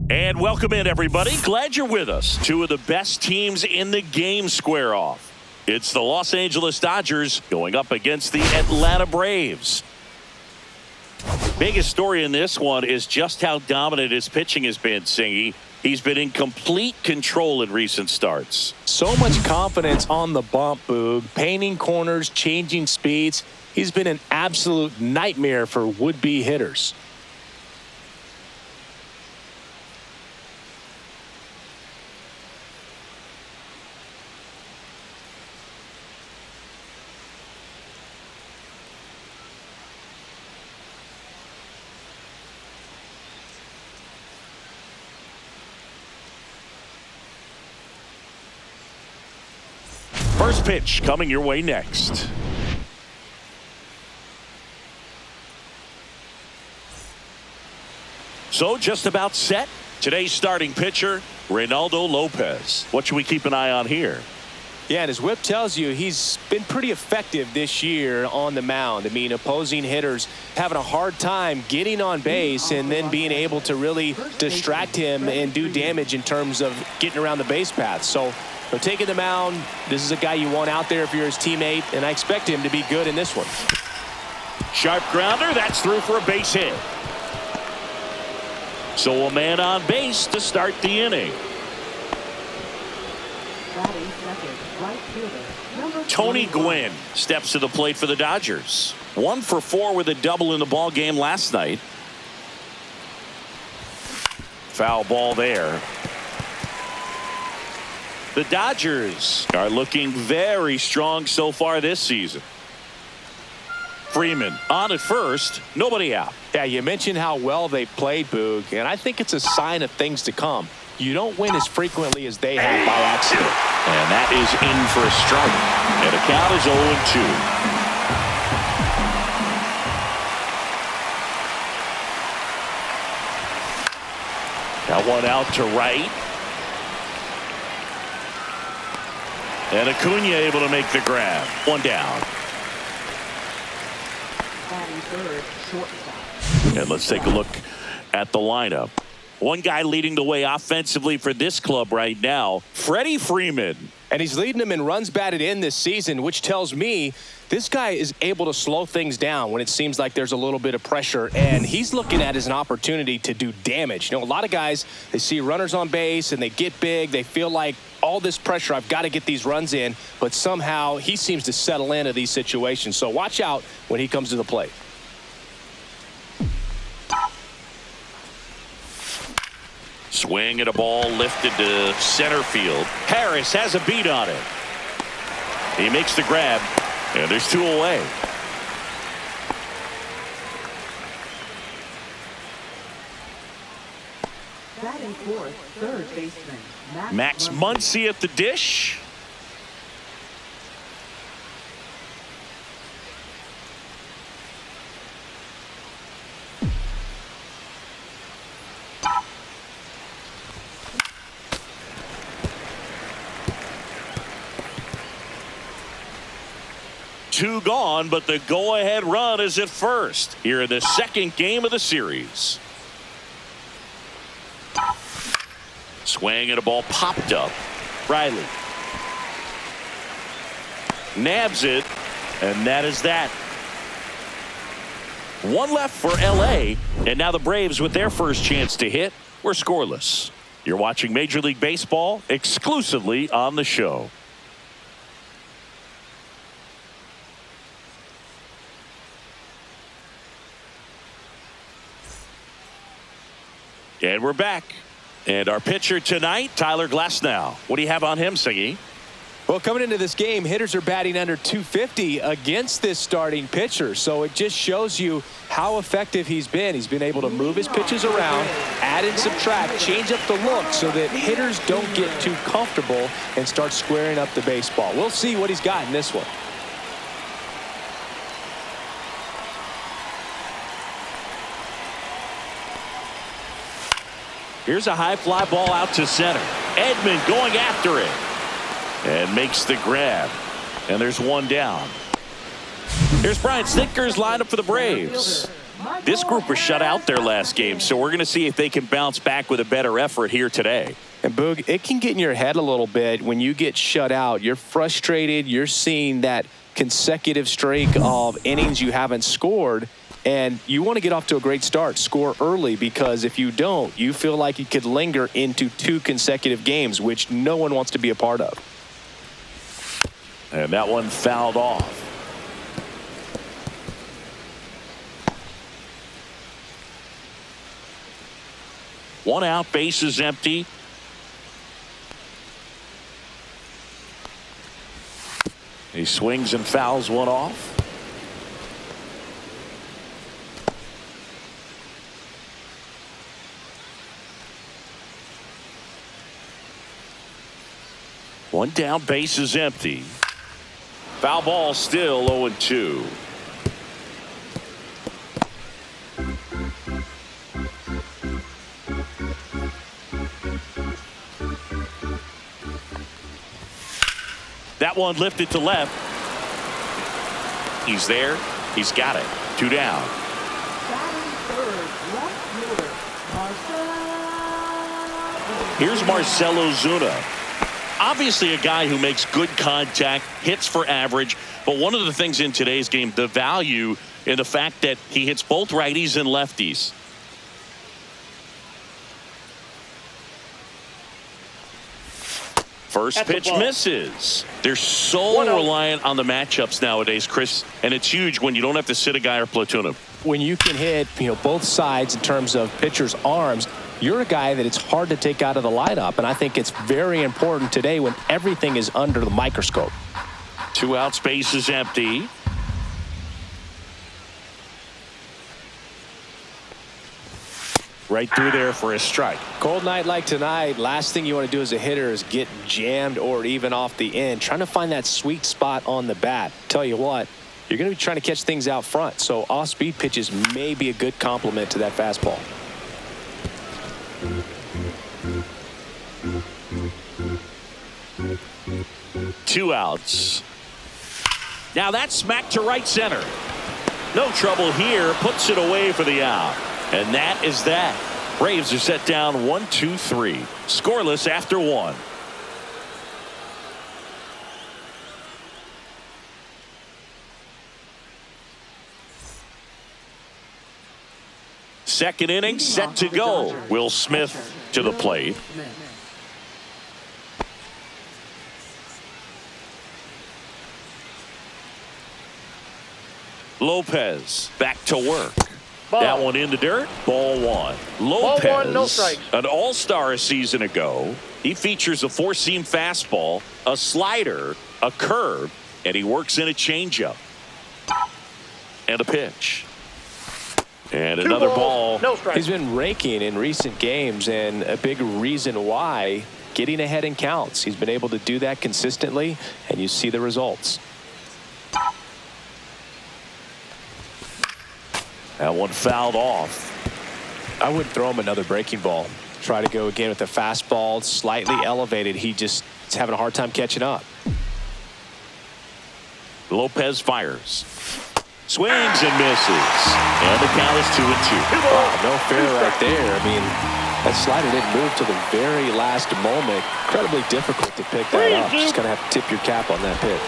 And welcome in, everybody. Glad you're with us. Two of the best teams in the game square off. It's the Los Angeles Dodgers going up against the Atlanta Braves. Biggest story in this one is just how dominant his pitching has been, Singy. He's been in complete control in recent starts. So much confidence on the bump, Boog. Painting corners, changing speeds. He's been an absolute nightmare for would-be hitters. First pitch coming your way next. So just about set. Today's starting pitcher, Reynaldo Lopez. What should we keep an eye on here? Yeah, and his whip tells you he's been pretty effective this year on the mound. I mean, opposing hitters having a hard time getting on base and then being able to really distract him and do damage in terms of getting around the base path. So taking the mound, this is a guy you want out there if you're his teammate, and I expect him to be good in this one. Sharp grounder, that's through for a base hit. So a man on base to start the inning. Tony Gwynn steps to the plate for the Dodgers. 1 for 4 with a double in the ball game last night. Foul ball there. The Dodgers are looking very strong so far this season. Freeman on at first, nobody out. Yeah, you mentioned how well they played, Boog, and I think it's a sign of things to come. You don't win as frequently as they have by accident. And that is in for a strike. And the count is 0-2. Got one out to right. And Acuna able to make the grab. One down. And let's take a look at the lineup. One guy leading the way offensively for this club right now, Freddie Freeman. And he's leading them in runs batted in this season, which tells me this guy is able to slow things down when it seems like there's a little bit of pressure, and he's looking at it as an opportunity to do damage. You know, a lot of guys, they see runners on base and they get big. They feel like all this pressure, I've got to get these runs in, but somehow he seems to settle into these situations. So watch out when he comes to the plate. Swing at a ball lifted to center field. Harris has a beat on it. He makes the grab, and there's 2 away. Batting fourth, third baseman Max Muncy at the dish. Two gone, but the go-ahead run is at first here in the second game of the series. Swing and a ball popped up. Riley nabs it, and that is that. One left for LA, and now the Braves with their first chance to hit. We're scoreless. You're watching Major League Baseball exclusively on the show. And we're back. And our pitcher tonight, Tyler Glasnow. What do you have on him, Siggy? Well, coming into this game, hitters are batting under 250 against this starting pitcher. So it just shows you how effective he's been. He's been able to move his pitches around, add and subtract, change up the look so that hitters don't get too comfortable and start squaring up the baseball. We'll see what he's got in this one. Here's a high fly ball out to center. Edman going after it and makes the grab. And there's one down. Here's Brian Snitker's lineup for the Braves. This group was shut out their last game, so we're going to see if they can bounce back with a better effort here today. And Boog, it can get in your head a little bit when you get shut out. You're frustrated. You're seeing that consecutive streak of innings you haven't scored, and you want to get off to a great start, score early, because if you don't, you feel like it could linger into 2 consecutive games, which no one wants to be a part of. And that one fouled off. One out, bases empty. He swings and fouls one off. One down, bases empty. Foul ball, still 0-2. That one lifted to left. He's there. He's got it. 2 down. Batting third, left fielder, Marcell. Here's Marcell Ozuna. Obviously a guy who makes good contact, hits for average, but one of the things in today's game, the value in the fact that he hits both righties and lefties. First pitch misses. They're so reliant on the matchups nowadays, Chris, and it's huge when you don't have to sit a guy or platoon him. When you can hit, both sides in terms of pitchers' arms, you're a guy that it's hard to take out of the lineup, and I think it's very important today when everything is under the microscope. 2 outs, bases empty. Right through there for a strike. Cold night like tonight, last thing you want to do as a hitter is get jammed or even off the end. Trying to find that sweet spot on the bat. Tell you what, you're going to be trying to catch things out front, so off-speed pitches may be a good complement to that fastball. Two outs. Now that's smacked to right center. No trouble here. Puts it away for the out. And that is that. Braves are set down 1-2-3. Scoreless after 1. Second inning set to go. Will Smith to the plate. Lopez back to work. Ball. That one in the dirt. Ball 1. Lopez, Ball 1, no strike. an all-star a season ago. He features a 4-seam fastball, a slider, a curve, and he works in a changeup. And a pitch. And another ball. No strike. He's been raking in recent games, and a big reason why, getting ahead in counts. He's been able to do that consistently, and you see the results. That one fouled off. I would throw him another breaking ball. Try to go again with the fastball, slightly elevated. He's having a hard time catching up. Lopez fires. Swings and misses. And the count is 2-2. Wow, no fair right there. I mean, that slider didn't move till the very last moment. Incredibly difficult to pick that up. Just going to have to tip your cap on that pitch.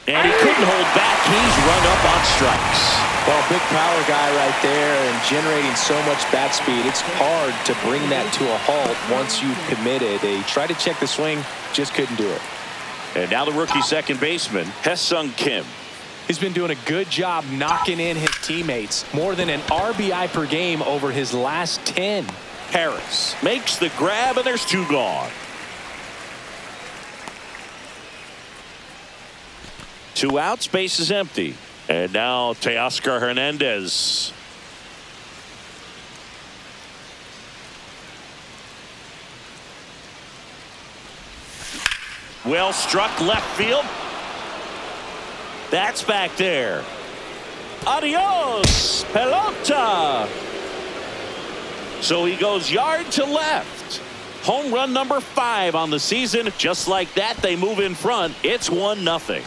And he couldn't hold back. He's run up on strikes. Well, big power guy right there and generating so much bat speed. It's hard to bring that to a halt once you've committed. They tried to check the swing, just couldn't do it. And now the rookie second baseman, Hae-Sung Kim. He's been doing a good job knocking in his teammates. More than an RBI per game over his last 10. Harris makes the grab, and there's 2 gone. 2 outs, base is empty. And now Teoscar Hernandez. Well struck left field. That's back there. Adios, pelota. So he goes yard to left. Home run number 5 on the season. Just like that, they move in front. It's 1-0.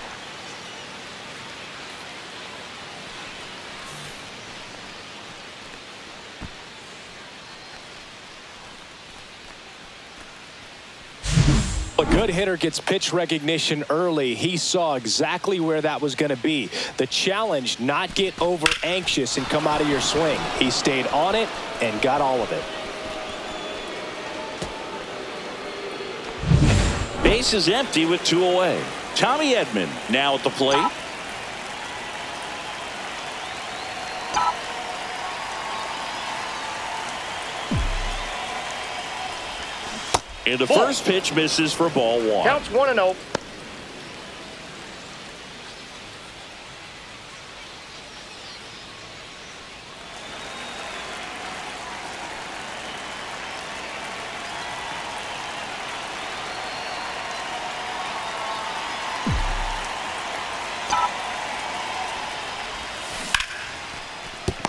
A good hitter gets pitch recognition early. He saw exactly where that was going to be. The challenge, not get over anxious and come out of your swing. He stayed on it and got all of it. Base is empty with 2 away. Tommy Edman now at the plate. And the first pitch misses for ball 1. Counts 1-0.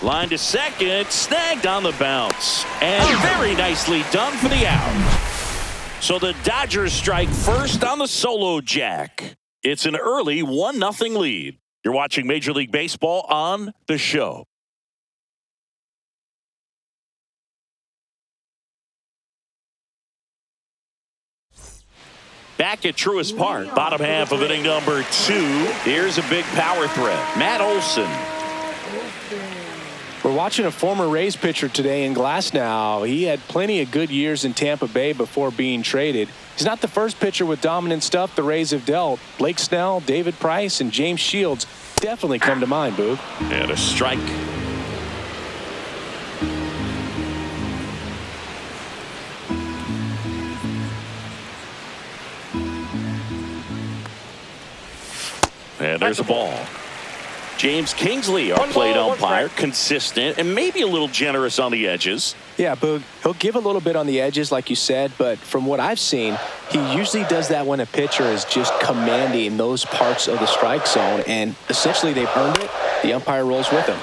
Line to second, snagged on the bounce. And very nicely done for the out. So the Dodgers strike first on the solo jack. It's an early 1-0 lead. You're watching Major League Baseball on The Show. Back at Truist Park, bottom half of inning number 2. Here's a big power threat. Matt Olson. We're watching a former Rays pitcher today in Glasnow. He had plenty of good years in Tampa Bay before being traded. He's not the first pitcher with dominant stuff the Rays have dealt. Blake Snell, David Price, and James Shields definitely come to mind, Boog. And a strike. And there's a ball. James Kingsley, our plate umpire, consistent and maybe a little generous on the edges. Yeah, Boog, he'll give a little bit on the edges, like you said, but from what I've seen, he usually does that when a pitcher is just commanding those parts of the strike zone, and essentially they've earned it. The umpire rolls with him.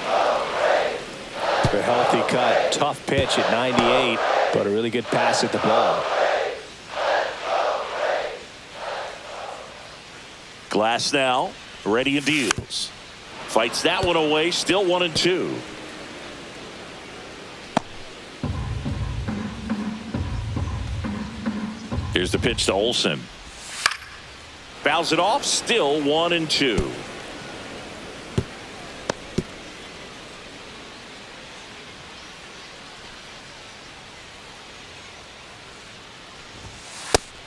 A healthy cut, tough pitch at 98, but a really good pass at the ball. Glasnow, ready and deals. Fights that one away, still 1-2. Here's the pitch to Olson. Fouls it off, still 1-2.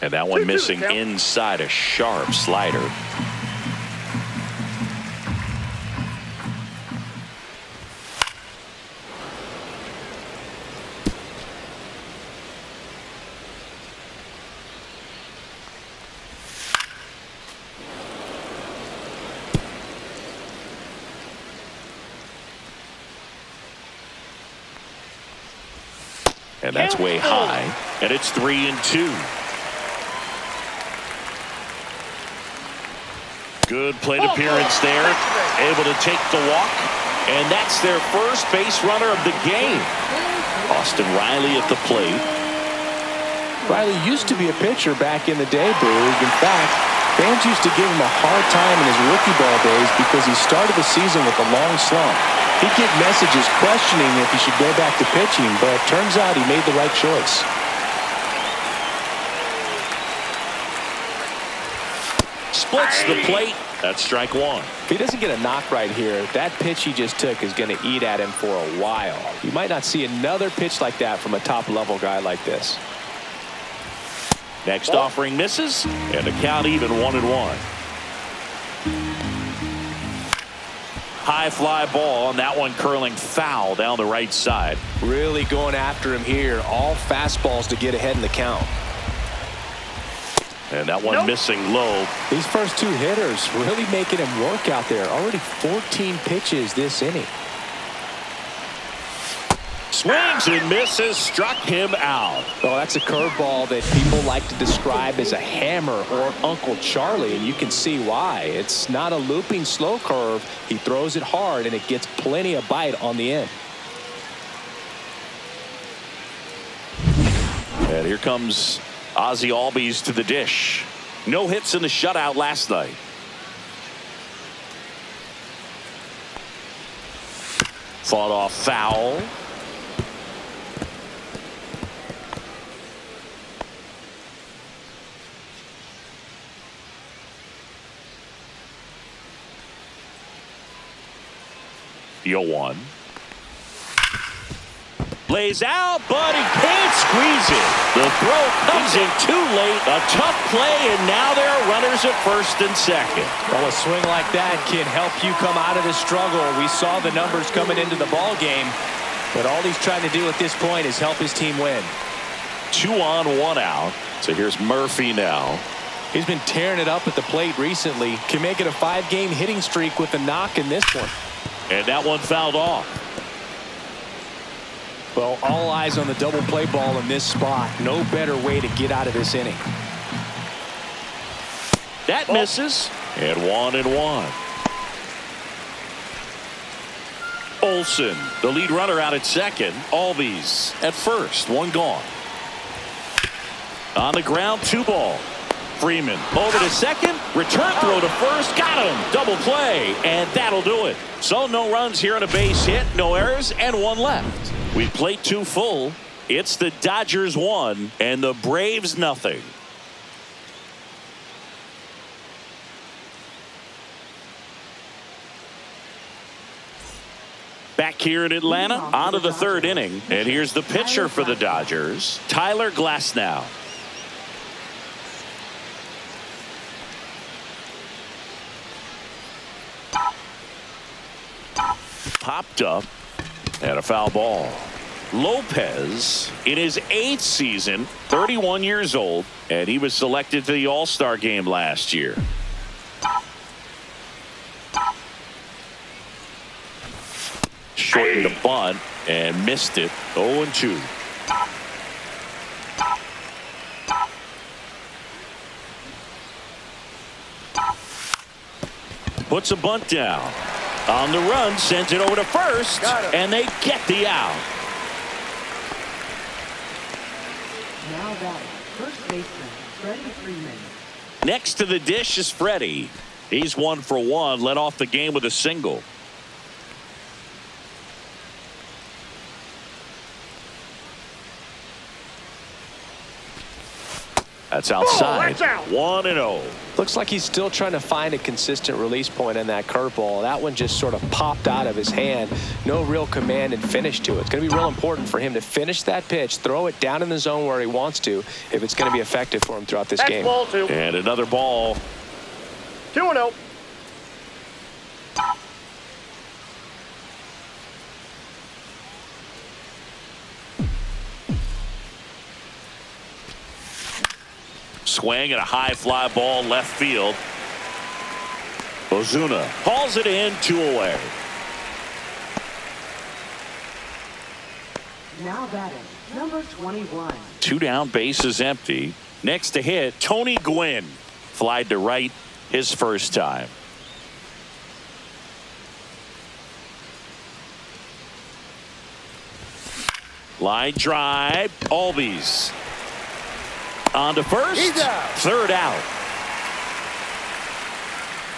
And that one missing inside, a sharp slider. And that's way high. And it's 3-2. Good plate appearance there. Able to take the walk. And that's their first base runner of the game. Austin Riley at the plate. Riley used to be a pitcher back in the day, Boog. In fact, fans used to give him a hard time in his rookie ball days because he started the season with a long slump. He'd get messages questioning if he should go back to pitching, but it turns out he made the right choice. Splits the plate. That's strike 1. If he doesn't get a knock right here, that pitch he just took is going to eat at him for a while. You might not see another pitch like that from a top-level guy like this. Next offering misses, and the count even 1-1. High fly ball, and that one curling foul down the right side. Really going after him here. All fastballs to get ahead in the count. And that one missing low. These first 2 hitters really making him work out there. Already 14 pitches this inning. Swings and misses, struck him out. Well, that's a curveball that people like to describe as a hammer or Uncle Charlie, and you can see why. It's not a looping slow curve. He throws it hard, and it gets plenty of bite on the end. And here comes Ozzie Albies to the dish. No hits in the shutout last night. Fought off foul. The 0-1. Lays out, but he can't squeeze it. The throw comes in too late. A tough play, and now there are runners at first and second. Well, a swing like that can help you come out of the struggle. We saw the numbers coming into the ball game, but all he's trying to do at this point is help his team win. 2 on, 1 out. So here's Murphy now. He's been tearing it up at the plate recently. Can make it a 5-game hitting streak with a knock in this one. And that one fouled off. Well, all eyes on the double play ball in this spot. No better way to get out of this inning. That misses. And 1-1. Olsen, the lead runner, out at second. Albies at first. 1 gone. On the ground, 2 ball. Freeman over to second. Return throw to first. Got him. Double play. And that'll do it. So no runs here on a base hit. No errors. And 1 left. We played 2 full. It's the Dodgers 1 and the Braves nothing. Back here in Atlanta, on to the 3rd inning. And here's the pitcher for the Dodgers, Tyler Glasnow. Popped up. And a foul ball. Lopez in his 8th season, 31 years old, and he was selected to the All-Star game last year. Shortened the bunt and missed it. 0-2. Puts a bunt down. On the run, sends it over to first, and they get the out. Now batting, first baseman, Freddie Freeman. Next to the dish is Freddie. He's 1 for 1, led off the game with a single. That's outside. 1-0. Looks like he's still trying to find a consistent release point in that curveball. That one just sort of popped out of his hand. No real command and finish to it. It's going to be real important for him to finish that pitch, throw it down in the zone where he wants to, if it's going to be effective for him throughout this game. Ball 2. And another ball. 2-0. Swing and a high fly ball left field. Ozuna hauls it in, 2 away. Now batting, number 21. 2 down, bases empty. Next to hit, Tony Gwynn. Flied to right his first time. Line drive, Albies. On to first. He's out. 3rd out.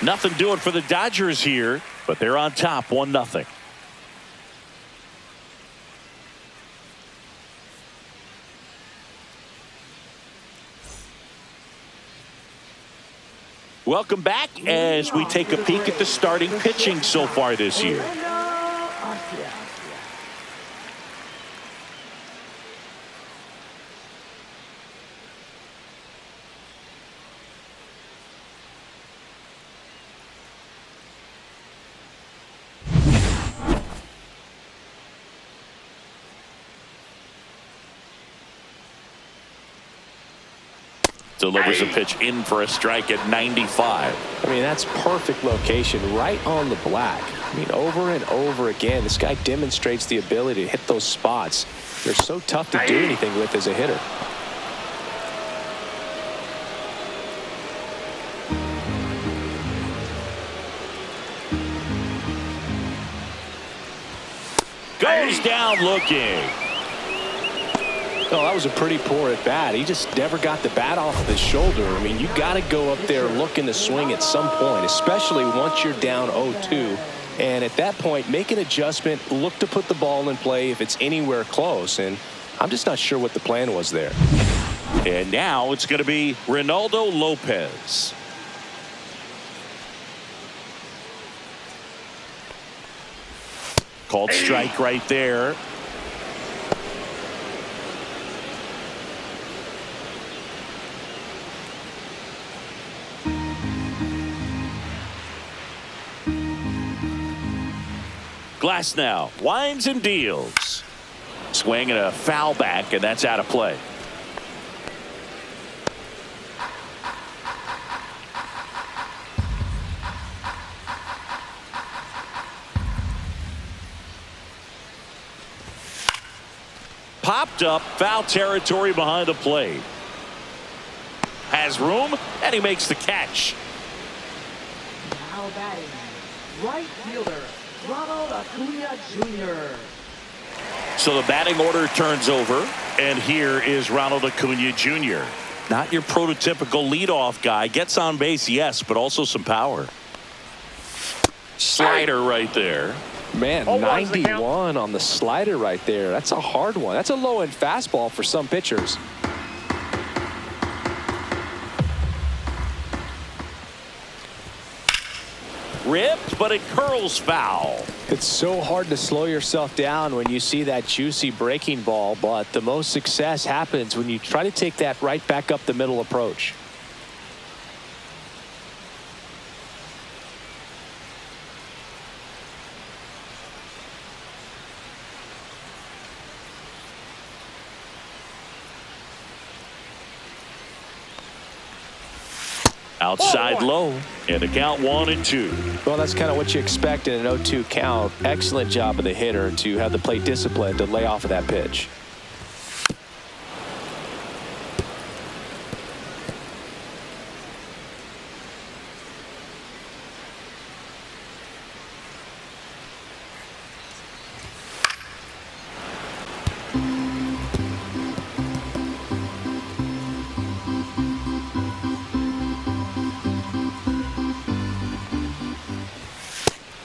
Nothing doing for the Dodgers here, but they're on top 1-0. Welcome back as we take a peek at the starting pitching so far this year. delivers a pitch in for a strike at 95. I mean, that's perfect location right on the black. I mean, over and over again, this guy demonstrates the ability to hit those spots. They're so tough to do anything with as a hitter. Goes down looking. Oh, that was a pretty poor at bat. He just never got the bat off of his shoulder. I mean, you got to go up there looking to swing at some point, especially once you're down 0-2. And at that point, make an adjustment, look to put the ball in play if it's anywhere close. And I'm just not sure what the plan was there. And now it's going to be Ronaldo Lopez. Called strike right there. Glass now winds and deals. Swing and a foul back, and that's out of play. Popped up, foul territory behind the plate. Has room, and he makes the catch. Now batting, right fielder, Ronald Acuna Jr. So the batting order turns over, and here is Ronald Acuna Jr. Not your prototypical leadoff guy. Gets on base, yes, but also some power. Slider right there. Man, 91 on the slider right there. That's a hard one. That's a low-end fastball for some pitchers. Ripped, but it curls foul. It's so hard to slow yourself down when you see that juicy breaking ball, but the most success happens when you try to take that right back up the middle approach. Outside low, and the count 1-2. Well, that's kind of what you expect in an 0-2 count. Excellent job of the hitter to have the plate discipline to lay off of that pitch.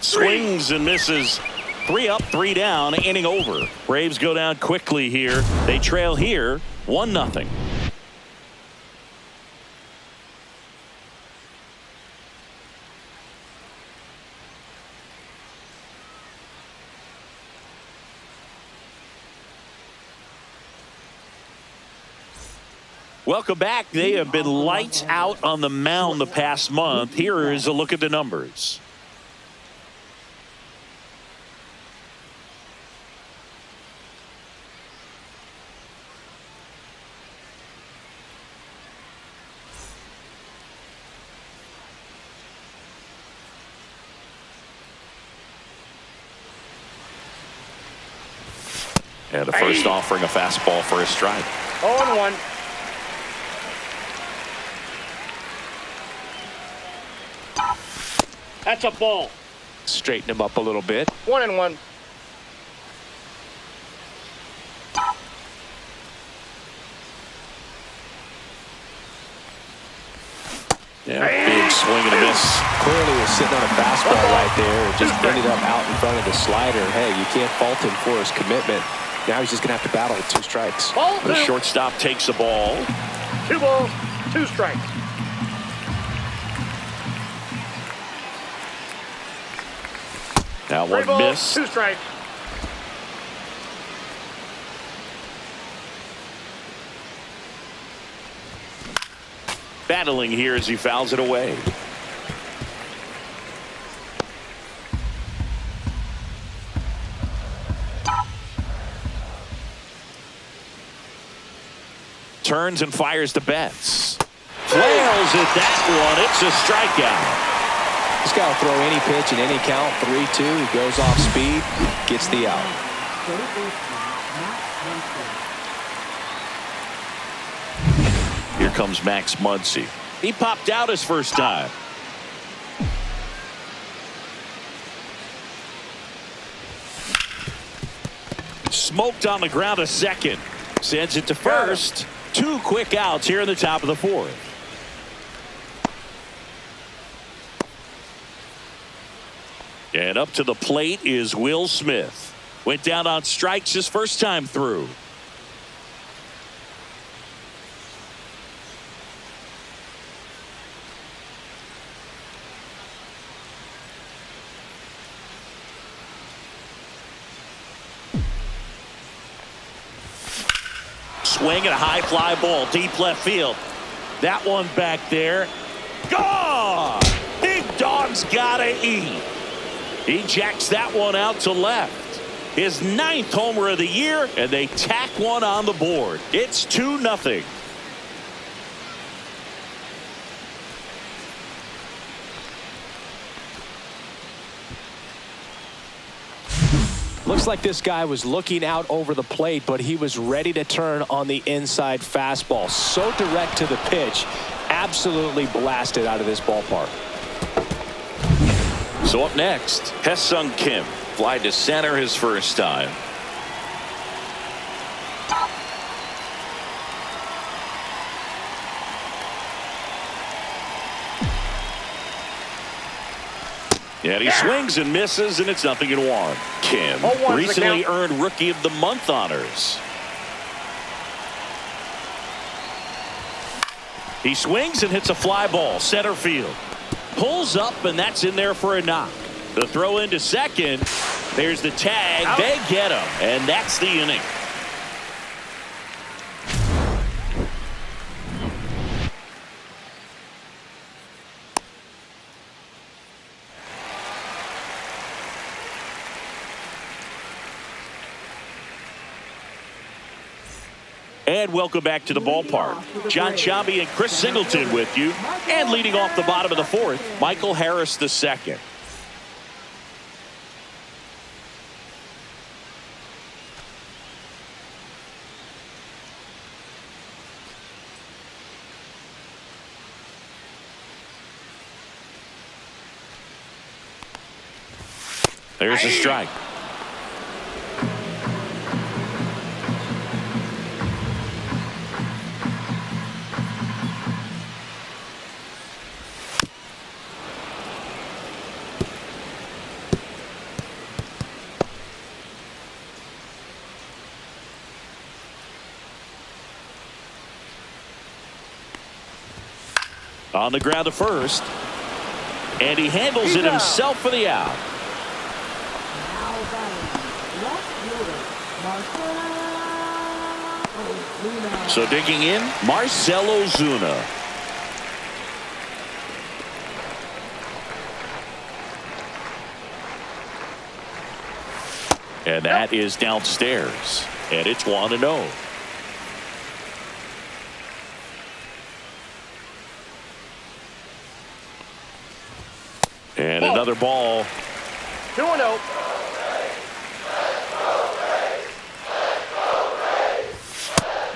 Swings and misses. 3 up, 3 down, inning over. Braves go down quickly here. They trail here 1-0. Welcome back. They have been lights out on the mound the past month. Here is a look at the numbers. And the first offering a fastball for a strike. 0-1. That's a ball. Straighten him up a little bit. 1-1. Yeah, big swing and a miss. Clearly was sitting on a fastball right there. It just ended up out in front of the slider. Hey, you can't fault him for his commitment. Now he's just going to have to battle with 2 strikes. Ball 2. The shortstop takes the ball. 2 balls, 2 strikes. Now 3 one balls, miss. 2 strikes. Battling here as he fouls it away. Turns and fires the bats. flails at that one. It's a strikeout. This guy will throw any pitch in any count. 3-2. He goes off speed, gets the out. Here comes Max Muncy. He popped out his first time. Smoked on the ground a second. Sends it to first. 2 quick outs here in the top of the 4th. And up to the plate is Will Smith. Went down on strikes his first time through. Swing and a high fly ball deep left field. That one back there. Gone! Big dog's gotta eat. He jacks that one out to left. His 9th homer of the year, and they tack one on the board. It's 2-0. Looks like this guy was looking out over the plate, but he was ready to turn on the inside fastball. So direct to the pitch. Absolutely blasted out of this ballpark. So up next, Hye-Sung Kim. Fly to center his first time. And he swings and misses, and it's 0-1. Kim 0-1's recently earned Rookie of the Month honors. He swings and hits a fly ball center field. Pulls up, and that's in there for a knock. The throw into second. There's the tag. Out. They get him, and that's the inning. And welcome back to the ballpark. John Sciambi and Chris Singleton with you. And leading off the bottom of the 4th, Michael Harris II. There's a strike. On the ground to first. And he handles it himself for the out. So digging in, Marcell Ozuna. And that is downstairs. And it's 1-0. And another ball. 2-0.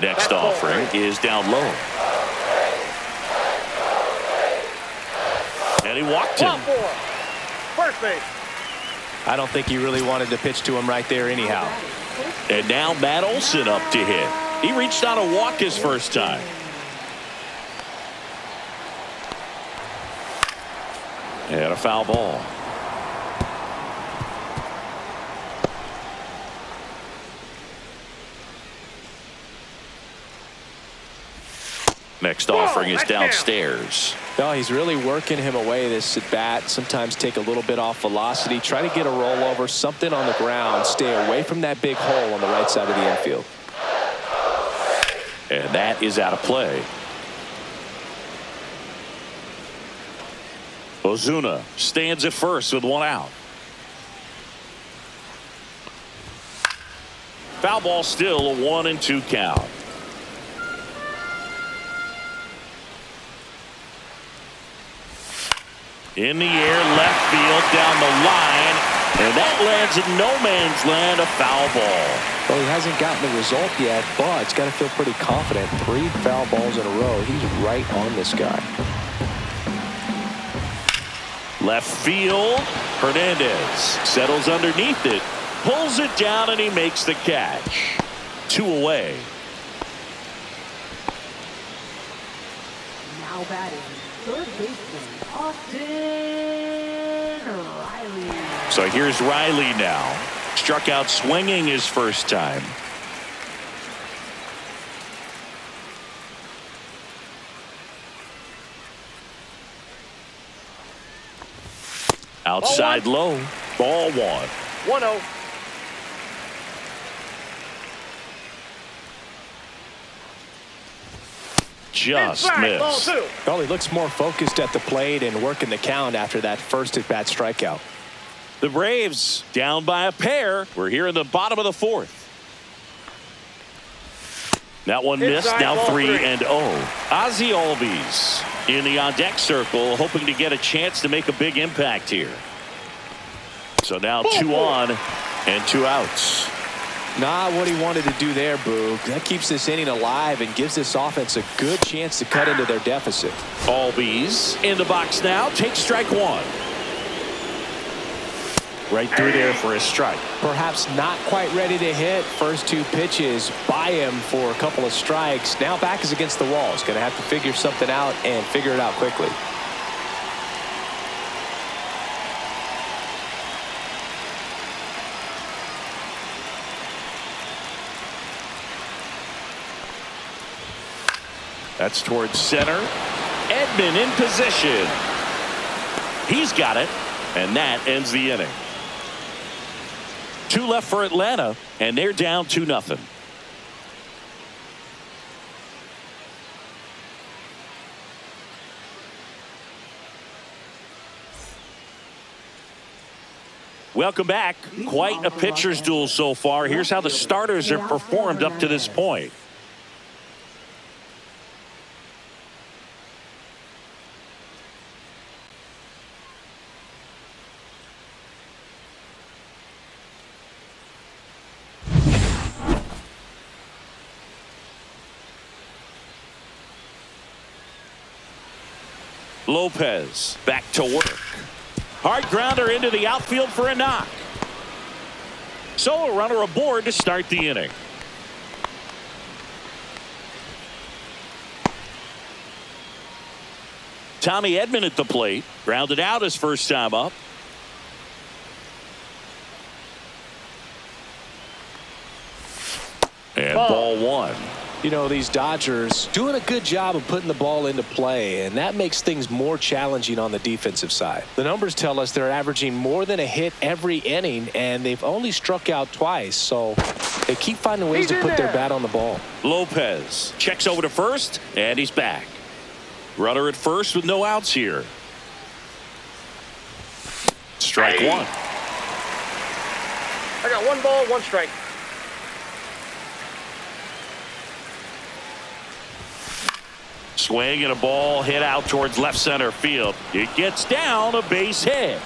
Next offering is down low. And he walked him. First base. I don't think he really wanted to pitch to him right there anyhow. And now Matt Olson up to hit. He reached on a walk his first time. And a foul ball. Next offering is downstairs. No, he's really working him away this at bat. Sometimes take a little bit off velocity. Try to get a rollover, something on the ground. Stay away from that big hole on the right side of the infield. And that is out of play. Ozuna stands at first with 1 out. Foul ball, still a 1-2 count. In the air, left field, down the line. And that lands in no man's land, a foul ball. Well, he hasn't gotten the result yet, but he's got to feel pretty confident. 3 foul balls in a row. He's right on this guy. Left field, Hernandez settles underneath it, pulls it down, and he makes the catch. 2 away. Now batting, third baseman, Austin Riley. So here's Riley now. Struck out swinging his first time. Outside low. Ball 1. 1-0. Just Inside, ball missed. 2. Well, he looks more focused at the plate and working the count after that first at-bat strikeout. The Braves down by a pair. We're here in the bottom of the 4th. That one missed. Inside, Now ball 3-0. Ozzie Albies in the on-deck circle, hoping to get a chance to make a big impact here. So now 2 on and 2 outs. Not what he wanted to do there, Boog. That keeps this inning alive and gives this offense a good chance to cut into their deficit. Albies in the box now. Takes strike 1. Right through there for a strike. Perhaps not quite ready to hit. First 2 pitches by him for a couple of strikes. Now back is against the wall. He's going to have to figure something out and figure it out quickly. That's towards center. Edman in position. He's got it, and that ends the inning. 2 left for Atlanta, and they're down 2-0. Welcome back. Quite a pitcher's duel so far. Here's how the starters have performed up to this point. Lopez back to work. Hard grounder into the outfield for a knock. So a runner aboard to start the inning. Tommy Edman at the plate. Grounded out his first time up. And ball 1. You know, these Dodgers doing a good job of putting the ball into play, and that makes things more challenging on the defensive side. The numbers tell us they're averaging more than a hit every inning, and they've only struck out twice, so they keep finding ways to put their bat on the ball. Lopez checks over to first, and he's back. Runner at first with no outs here. Strike 1. I got 1 ball, 1 strike. Swing and a ball hit out towards left center field. It gets down, a base hit.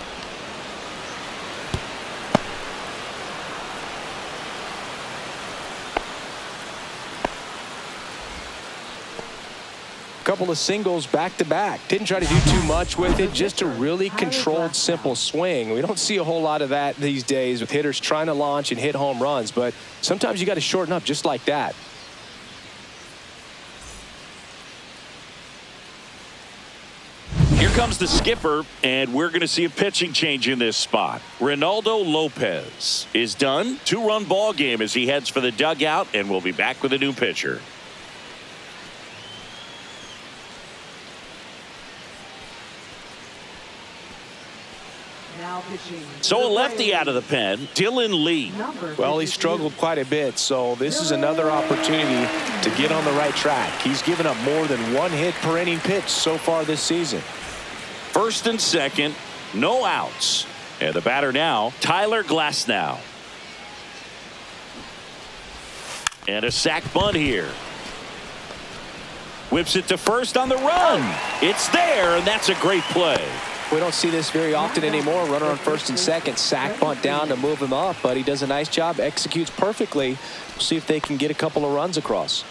Couple of singles back to back. Didn't try to do too much with it, just a really controlled, simple swing. We don't see a whole lot of that these days with hitters trying to launch and hit home runs, but sometimes you got to shorten up just like that. Here comes the skipper, and we're going to see a pitching change in this spot. Reynaldo Lopez is done. 2-run ball game as he heads for the dugout, and we'll be back with a new pitcher. Now pitching. So a lefty out of the pen, Dylan Lee. Well, he struggled quite a bit, so this is another opportunity to get on the right track. He's given up more than 1 hit per inning pitch so far this season. First and second, no outs. And the batter now, Tyler Glasnow. And a sac bunt here. Whips it to first on the run. It's there, and that's a great play. We don't see this very often anymore. Runner on first and second, sack bunt down to move him up, but he does a nice job, executes perfectly. We'll see if they can get a couple of runs across.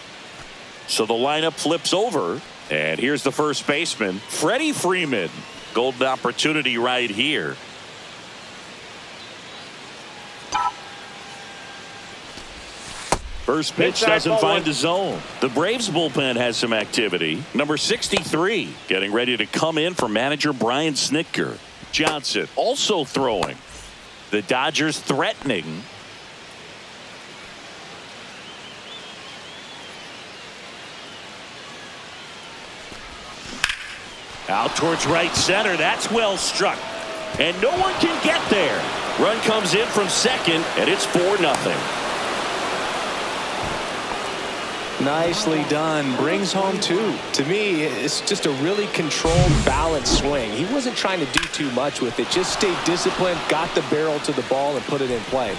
So the lineup flips over, and here's the first baseman, Freddie Freeman. Golden opportunity right here. First pitch doesn't find the zone. The Braves bullpen has some activity. Number 63 getting ready to come in for manager Brian Snitker. Johnson also throwing. The Dodgers threatening. Out towards right center. That's well struck. And no one can get there. Run comes in from second, and it's 4-0. Nicely done. Brings home two. To me, it's just a really controlled, balanced swing. He wasn't trying to do too much with it. Just stayed disciplined, got the barrel to the ball, and put it in play.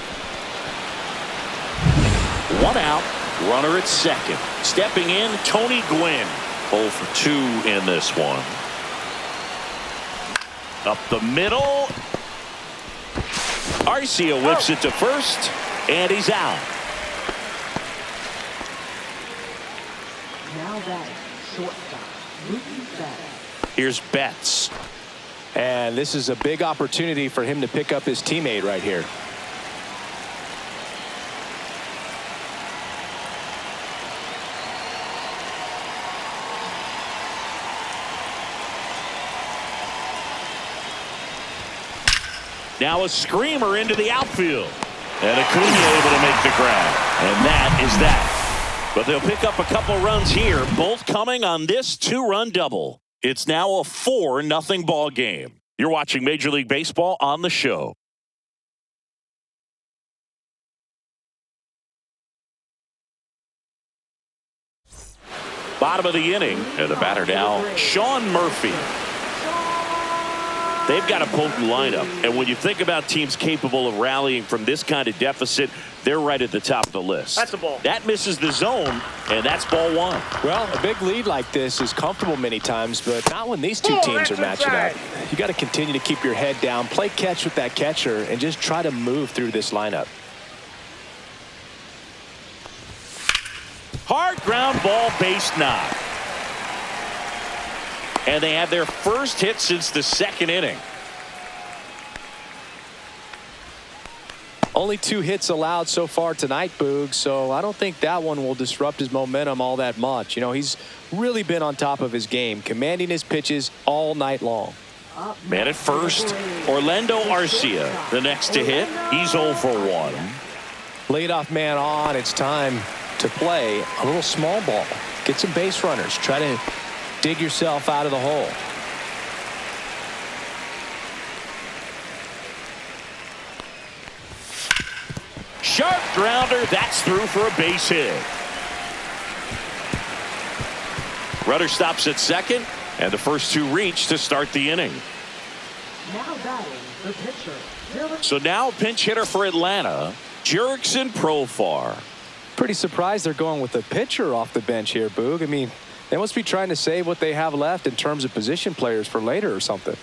1 out. Runner at second. Stepping in, Tony Gwynn. 0 for 2 in this one. Up the middle. Arcia whips it to first, and he's out. Now that shortstop, Mookie Betts. Here's Betts. And this is a big opportunity for him to pick up his teammate right here. Now a screamer into the outfield. And Acuna able to make the grab. And that is that. But they'll pick up a couple runs here, both coming on this 2-run double. It's now a 4-0 ball game. You're watching Major League Baseball on the show. Bottom of the inning, and the batter now, Sean Murphy. They've got a potent lineup, and when you think about teams capable of rallying from this kind of deficit, they're right at the top of the list. That's a ball. That misses the zone, and that's ball 1. Well, a big lead like this is comfortable many times, but not when these two teams are matching up. You got to continue to keep your head down, play catch with that catcher, and just try to move through this lineup. Hard ground ball, base knock. And they have their first hit since the second inning. Only 2 hits allowed so far tonight, Boog, so I don't think that one will disrupt his momentum all that much. You know, he's really been on top of his game, commanding his pitches all night long. Man at first, Orlando Arcia, the next to hit. He's 0 for 1. Leadoff man on. It's time to play a little small ball. Get some base runners. Try to dig yourself out of the hole. Sharp grounder. That's through for a base hit. Runner stops at second, and the first 2 reach to start the inning. Now batting the pitcher. So now a pinch hitter for Atlanta, Jurickson Profar. Pretty surprised they're going with a pitcher off the bench here, Boog. I mean, they must be trying to save what they have left in terms of position players for later or something.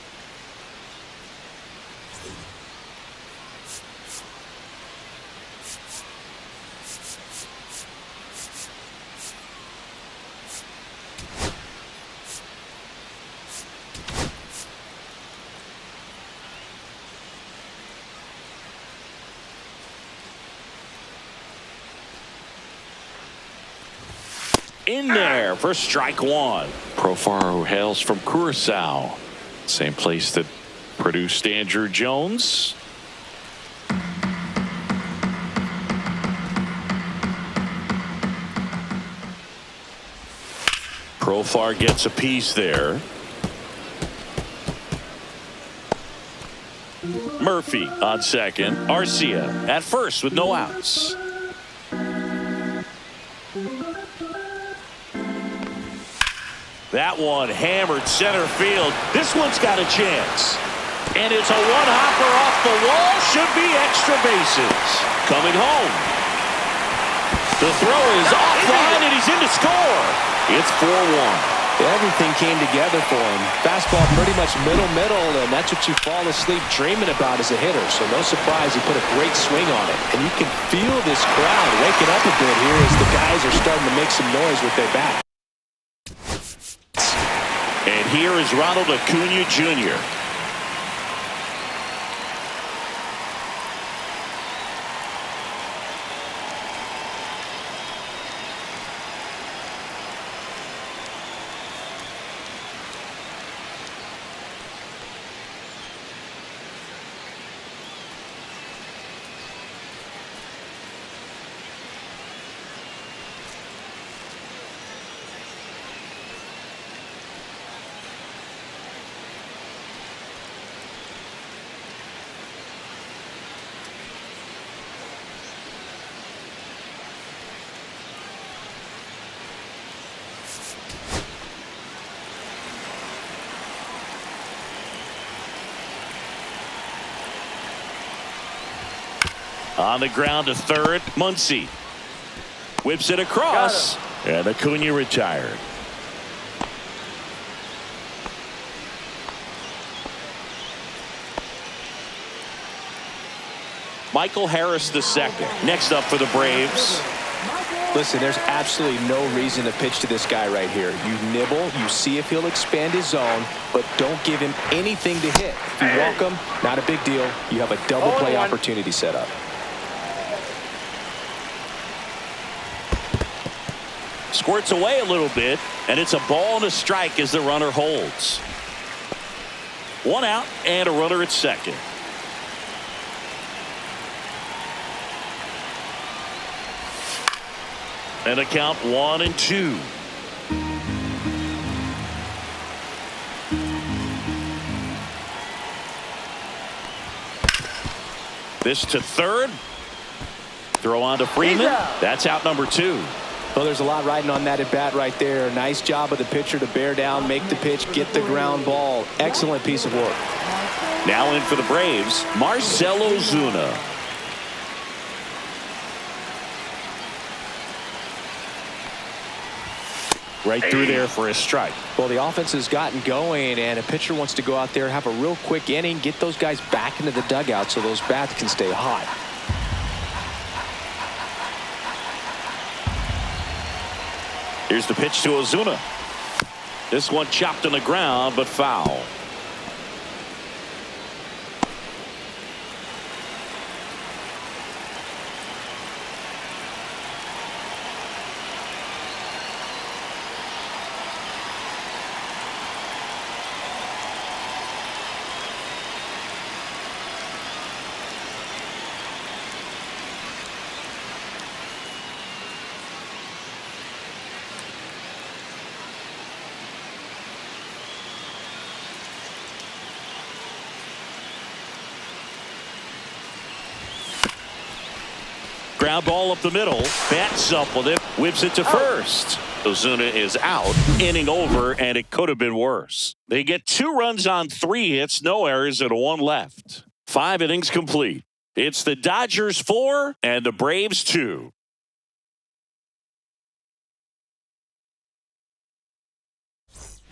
In there for strike 1. Profar, who hails from Curacao, same place that produced Andrew Jones. Profar gets a piece there. Murphy on second. Arcia at first with no outs. That one hammered center field. This one's got a chance. And it's a one-hopper off the wall. Should be extra bases. Coming home. The throw is offline, and he's in to score. It's 4-1. Everything came together for him. Fastball pretty much middle, and that's what you fall asleep dreaming about as a hitter. So no surprise he put a great swing on it. And you can feel this crowd waking up a bit here as the guys are starting to make some noise with their bat. And here is Ronald Acuna Jr. On the ground to third, Muncy whips it across, and Acuna retired. Michael Harris the second. Next up for the Braves. Listen, there's absolutely no reason to pitch to this guy right here. You nibble, you see if he'll expand his zone, but don't give him anything to hit. If you walk him, not a big deal. You have a double play opportunity set up. Squirts away a little bit, and it's a ball and a strike as the runner holds. One out and a runner at second. And a count 1-2. This to third. Throw on to Freeman. That's out number 2. Well, there's a lot riding on that at bat right there. Nice job of the pitcher to bear down, make the pitch, get the ground ball. Excellent piece of work. Now in for the Braves, Marcell Ozuna. Right through there for a strike. Well, the offense has gotten going, and a pitcher wants to go out there, have a real quick inning, get those guys back into the dugout so those bats can stay hot. Here's the pitch to Ozuna. This one chopped on the ground, but foul. Ground ball up the middle. Bats up with it. Whips it to first. Ozuna is out. Inning over, and it could have been worse. They get 2 runs on 3 hits, no errors, and 1 left. 5 innings complete. It's the Dodgers 4 and the Braves 2.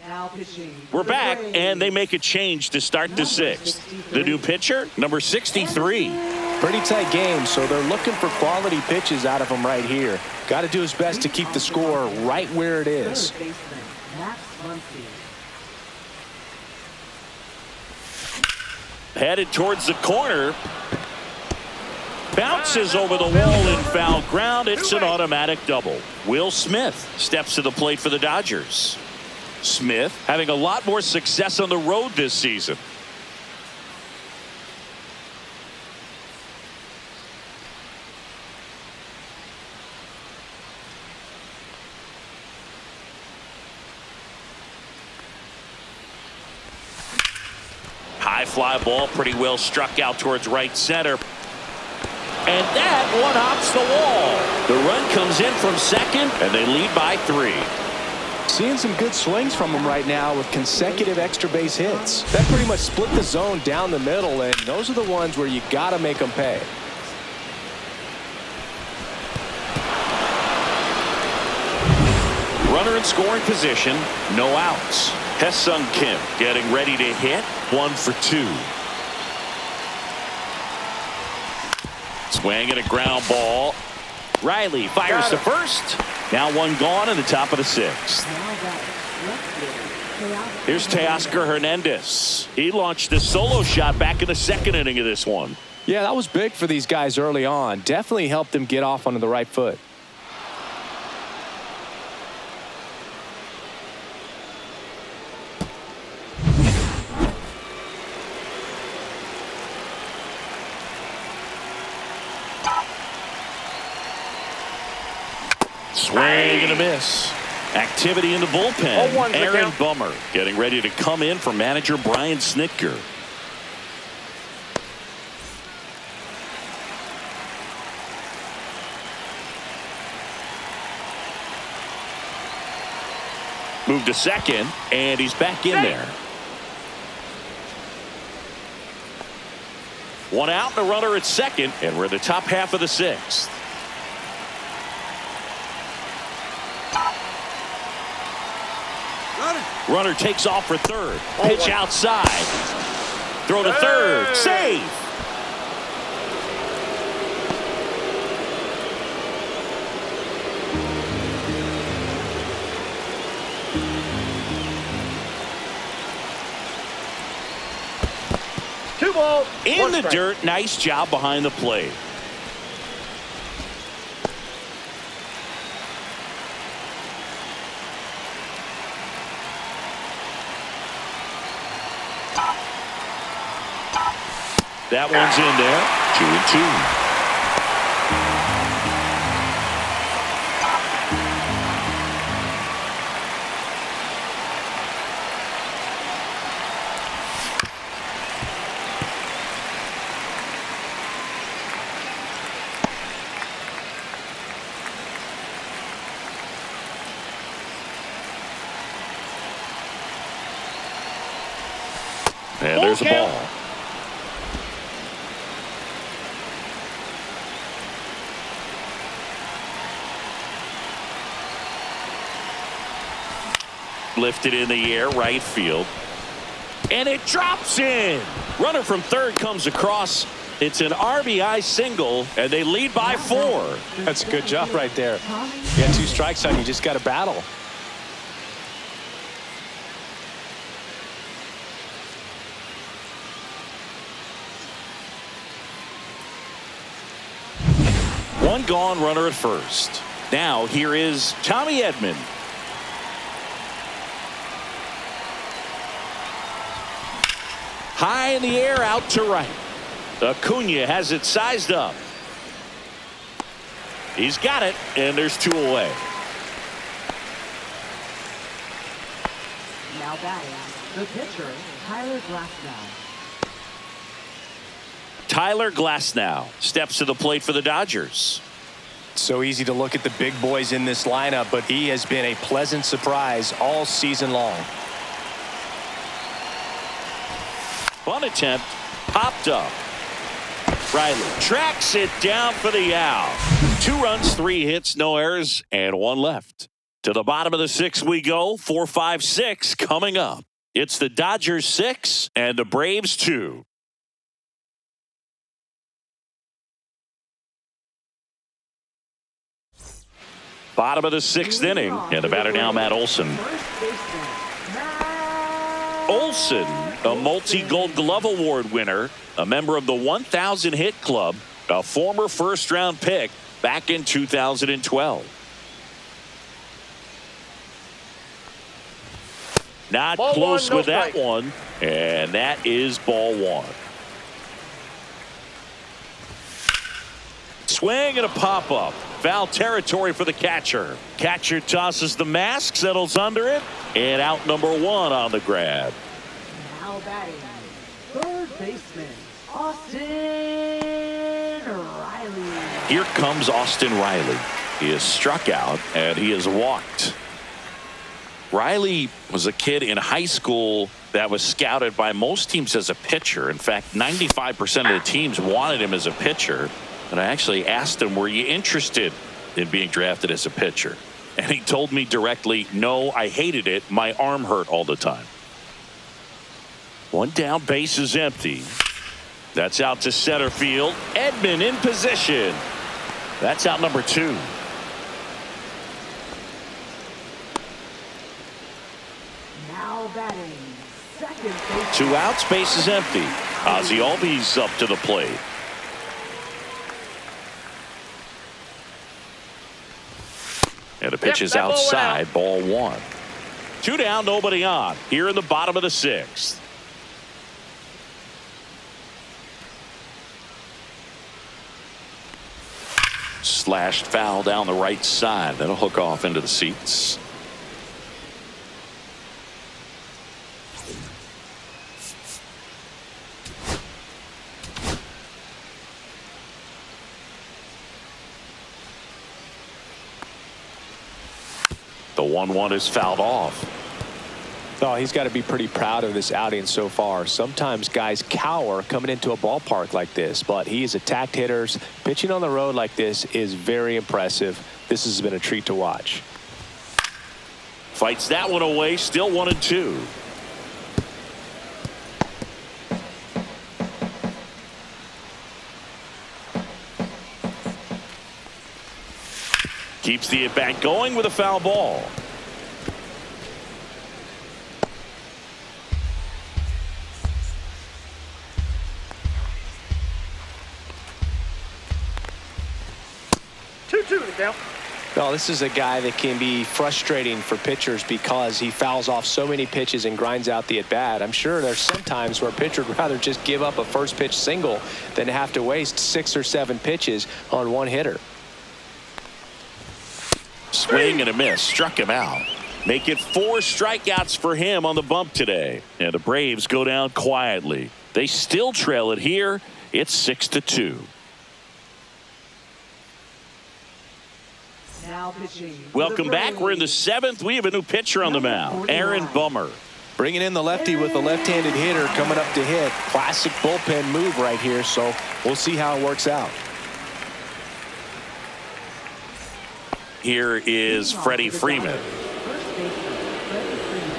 Now pitching. We're back, and they make a change to start the 6th. The new pitcher, number 63. Pretty tight game, so they're looking for quality pitches out of him right here. Got to do his best to keep the score right where it is. Headed towards the corner. Bounces over the wall in foul ground. It's an automatic double. Will Smith steps to the plate for the Dodgers. Smith having a lot more success on the road this season. High fly ball, pretty well struck out towards right center. And that one hops the wall. The run comes in from second, and they lead by 3. Seeing some good swings from him right now with consecutive extra base hits. That pretty much split the zone down the middle, and those are the ones where you got to make them pay. Runner Runner in scoring position. No outs. Haesung Kim getting ready to hit. 1 for 2. Swing and a ground ball. Riley fires to first. Now one gone in the top of the 6th. Here's Teoscar Hernandez. He launched a solo shot back in the 2nd inning of this one. Yeah, that was big for these guys early on. Definitely helped them get off onto the right foot. Swing and a miss. Activity in the bullpen. 0-1's the Aaron count. Bummer getting ready to come in for manager Brian Snitker. Moved to second, and he's back in there. One out and a runner at second, and we're in the top half of the 6th. Runner takes off for third. Pitch outside. Throw to third. Save. Two balls. In one the strike. dirt. Nice job behind the plate. That one's in there. 2-2. And there's a ball. Lifted in the air, right field. And it drops in. Runner from third comes across. It's an RBI single, and they lead by 4. That's a good job right there. You got 2 strikes on you. Just got to battle. One gone, runner at first. Now here is Tommy Edman. High in the air, out to right. Acuna has it sized up. He's got it, and there's 2 away. Now batting, the pitcher, Tyler Glasnow. Tyler Glasnow steps to the plate for the Dodgers. So easy to look at the big boys in this lineup, but he has been a pleasant surprise all season long. Bunt attempt popped up. Riley tracks it down for the out. 2 runs, 3 hits, no errors, and 1 left. To the bottom of the 6th we go. 4, 5, 6 coming up. It's the Dodgers 6 and the Braves 2. Bottom of the 6th inning, and the batter now, Matt Olson. Olson, a multi-Gold Glove Award winner, a member of the 1,000 Hit Club, a former first-round pick back in 2012. Not Ball close 1, no with that strike. one, and that is ball 1. Swing and a pop-up. Foul territory for the catcher. Catcher tosses the mask, settles under it, and out number 1 on the grab. Now batting, third baseman, Austin Riley. Here comes Austin Riley. He is struck out, and he is walked. Riley was a kid in high school that was scouted by most teams as a pitcher. In fact, 95% of the teams wanted him as a pitcher. And I actually asked him, were you interested in being drafted as a pitcher? And he told me directly, no, I hated it. My arm hurt all the time. One down, base is empty. That's out to center field. Edman in position. That's out number 2. Now batting, second base. 2 outs, base is empty. Ozzie Albies up to the plate. And the pitch is that ball went outside, ball 1. 2 down, nobody on. Here in the bottom of the 6th. Slashed foul down the right side. That'll hook off into the seats. The 1-1 is fouled off. Oh, he's got to be pretty proud of this outing so far. Sometimes guys cower coming into a ballpark like this, but he has attacked hitters. Pitching on the road like this is very impressive. This has been a treat to watch. Fights that one away, still 1-2. Keeps the at-bat going with a foul ball. Two to count. Well, this is a guy that can be frustrating for pitchers because he fouls off so many pitches and grinds out the at-bat. I'm sure there's some times where a pitcher would rather just give up a first pitch single than have to waste 6 or 7 pitches on one hitter. Swing and a miss. Struck him out. Make it 4 strikeouts for him on the bump today. And the Braves go down quietly. They still trail it here. It's 6-2. Now pitching. Welcome back. We're in the 7th. We have a new pitcher on the mound. Aaron Bummer. Bringing in the lefty with the left-handed hitter coming up to hit. Classic bullpen move right here, so we'll see how it works out. Here is Freddie Freeman. First baseman, Freddie Freeman.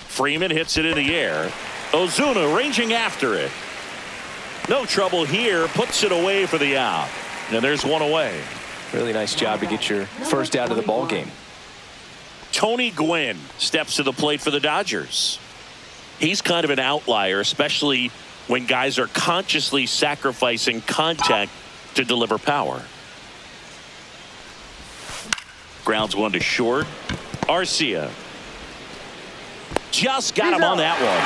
Freeman hits it in the air. Ozuna ranging after it. No trouble here. Puts it away for the out. And there's one away. Really nice job to get your first out of the ball game. Tony Gwynn steps to the plate for the Dodgers. He's kind of an outlier, especially when guys are consciously sacrificing contact to deliver power. Grounds one to short. Arcia just got him on that one.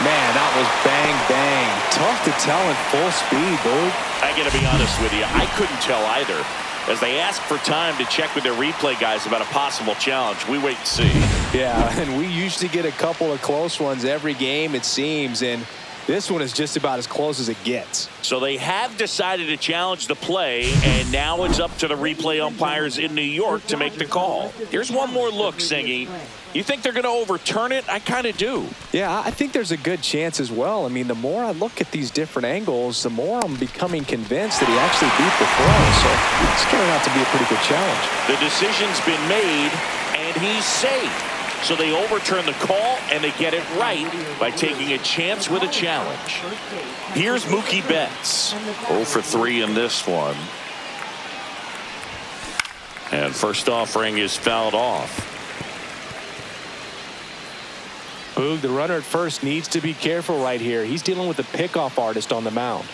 Man, that was bang, bang. Tough to tell in full speed, dude. I got to be honest with you, I couldn't tell either. As they ask for time to check with their replay guys about a possible challenge, we wait and see. Yeah, and we usually get a couple of close ones every game, it seems, and this one is just about as close as it gets. So they have decided to challenge the play, and now it's up to the replay umpires in New York to make the call. Here's one more look, Singy. You think they're going to overturn it? I kind of do. Yeah, I think there's a good chance as well. I mean, the more I look at these different angles, the more I'm becoming convinced that he actually beat the throw. So it's turning out to be a pretty good challenge. The decision's been made, and he's safe. So they overturn the call, and they get it right by taking a chance with a challenge. Here's Mookie Betts. 0 for 3 in this one. And first offering is fouled off. Boog, the runner at first needs to be careful right here. He's dealing with a pickoff artist on the mound.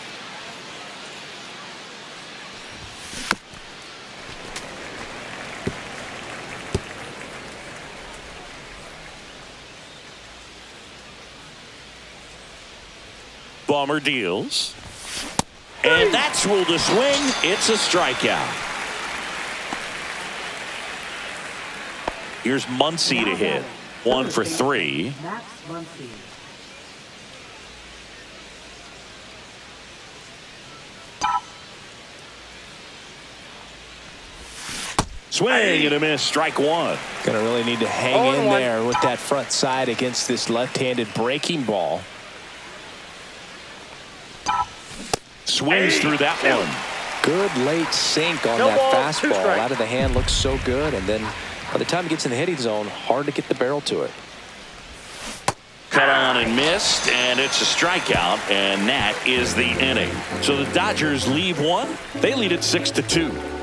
Bummer deals. And that's ruled a swing. It's a strikeout. Here's Muncy to hit. 1 for 3. Max Muncy. Swing and a miss. Strike one. Gonna really need to hang in there with that front side against this left-handed breaking ball. Swings through that one. Good late sink on that fastball. Out of the hand, looks so good, and then by the time it gets in the hitting zone, hard to get the barrel to it. Cut on and missed, and it's a strikeout, and that is the inning. So the Dodgers leave one. They lead it 6-2.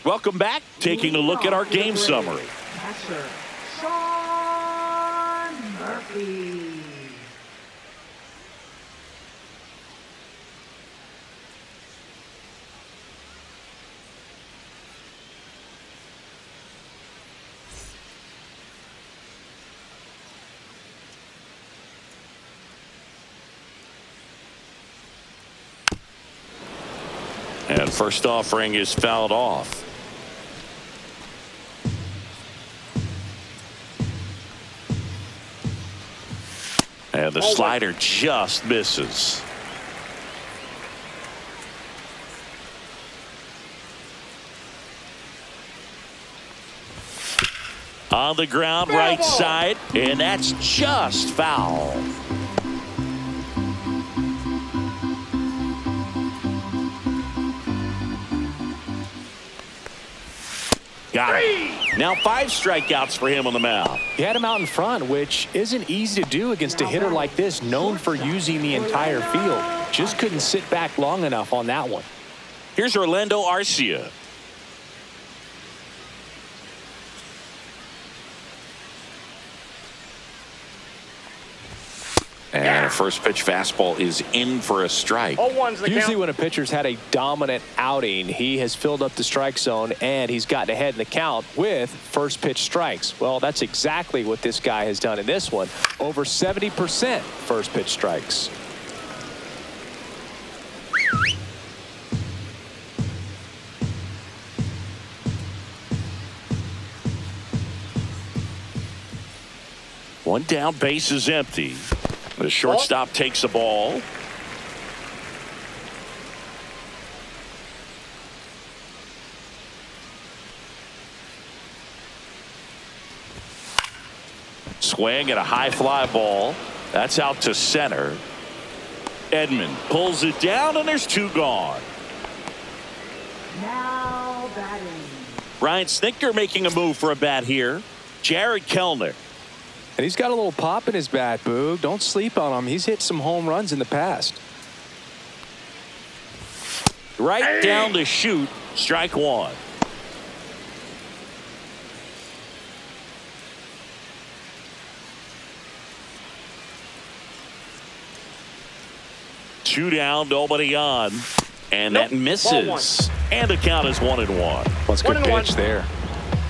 Welcome back. Taking a look at our game summary. Catcher, Sean Murphy. And first offering is fouled off. And the slider just misses. On the ground, right side, and that's just foul. Got it. Now 5 strikeouts for him on the mound. He had him out in front, which isn't easy to do against a hitter like this, known for using the entire field. Just couldn't sit back long enough on that one. Here's Orlando Arcia. And a first pitch fastball is in for a strike. Usually when a pitcher's had a dominant outing, he has filled up the strike zone and he's gotten ahead in the count with first pitch strikes. Well, that's exactly what this guy has done in this one. Over 70% first pitch strikes. One down, base is empty. The shortstop takes the ball. Swing at a high fly ball. That's out to center. Edman pulls it down, and there's 2 gone. Now batting. Ryan Snitker making a move for a bat here. Jared Kellner. And he's got a little pop in his bat, Boog. Don't sleep on him. He's hit some home runs in the past. Right down to shoot. Strike one. Two down, nobody on. And that misses. And the count is 1-1. Well, it's a good pitch there.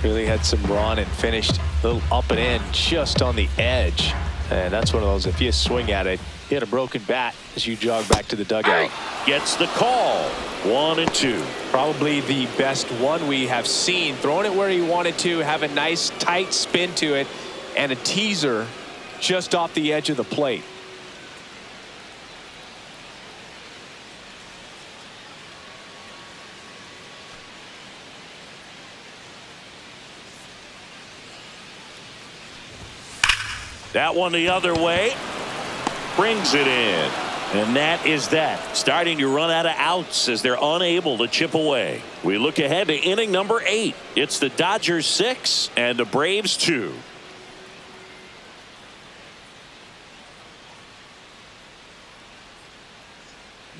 Really had some run and finished a little up and in just on the edge. And that's one of those, if you swing at it, hit a broken bat as you jog back to the dugout. Gets the call. 1-2. Probably the best one we have seen. Throwing it where he wanted to, have a nice tight spin to it, and a teaser just off the edge of the plate. That one the other way. Brings it in. And that is that. Starting to run out of outs as they're unable to chip away. We look ahead to inning number 8. It's the Dodgers 6 and the Braves 2.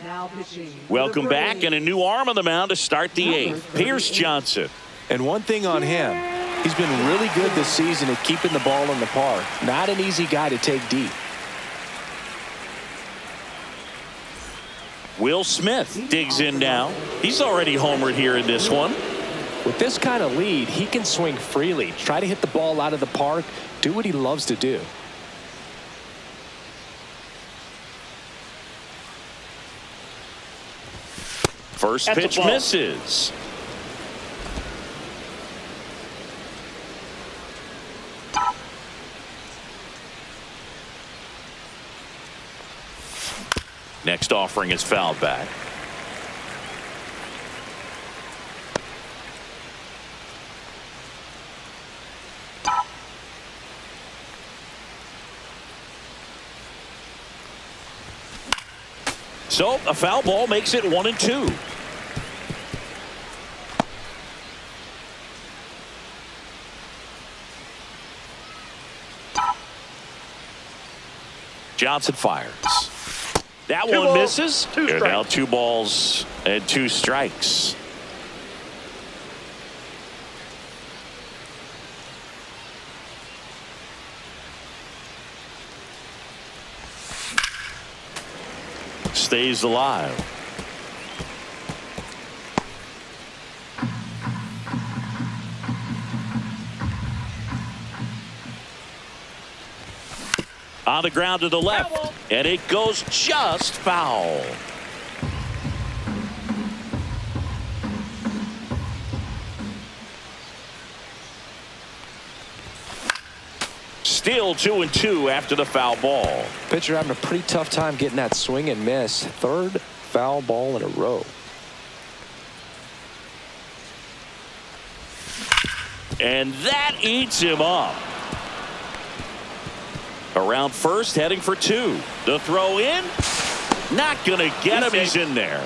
Now pitching. Welcome back, and a new arm on the mound to start the 8th. Pierce Johnson. And one thing on him, he's been really good this season at keeping the ball in the park. Not an easy guy to take deep. Will Smith digs in now. He's already homered here in this one. With this kind of lead, he can swing freely, try to hit the ball out of the park, do what he loves to do. First pitch misses. Next next offering is fouled back. So a foul ball makes it 1-2. Johnson fires. That one misses. And now 2 balls and 2 strikes. Stays alive. On the ground to the left, and it goes just foul. Still 2-2 after the foul ball. Pitcher having a pretty tough time getting that swing and miss. 3rd foul ball in a row. And that eats him up. Around first, heading for 2. The throw in. Not going to get him. He's in there.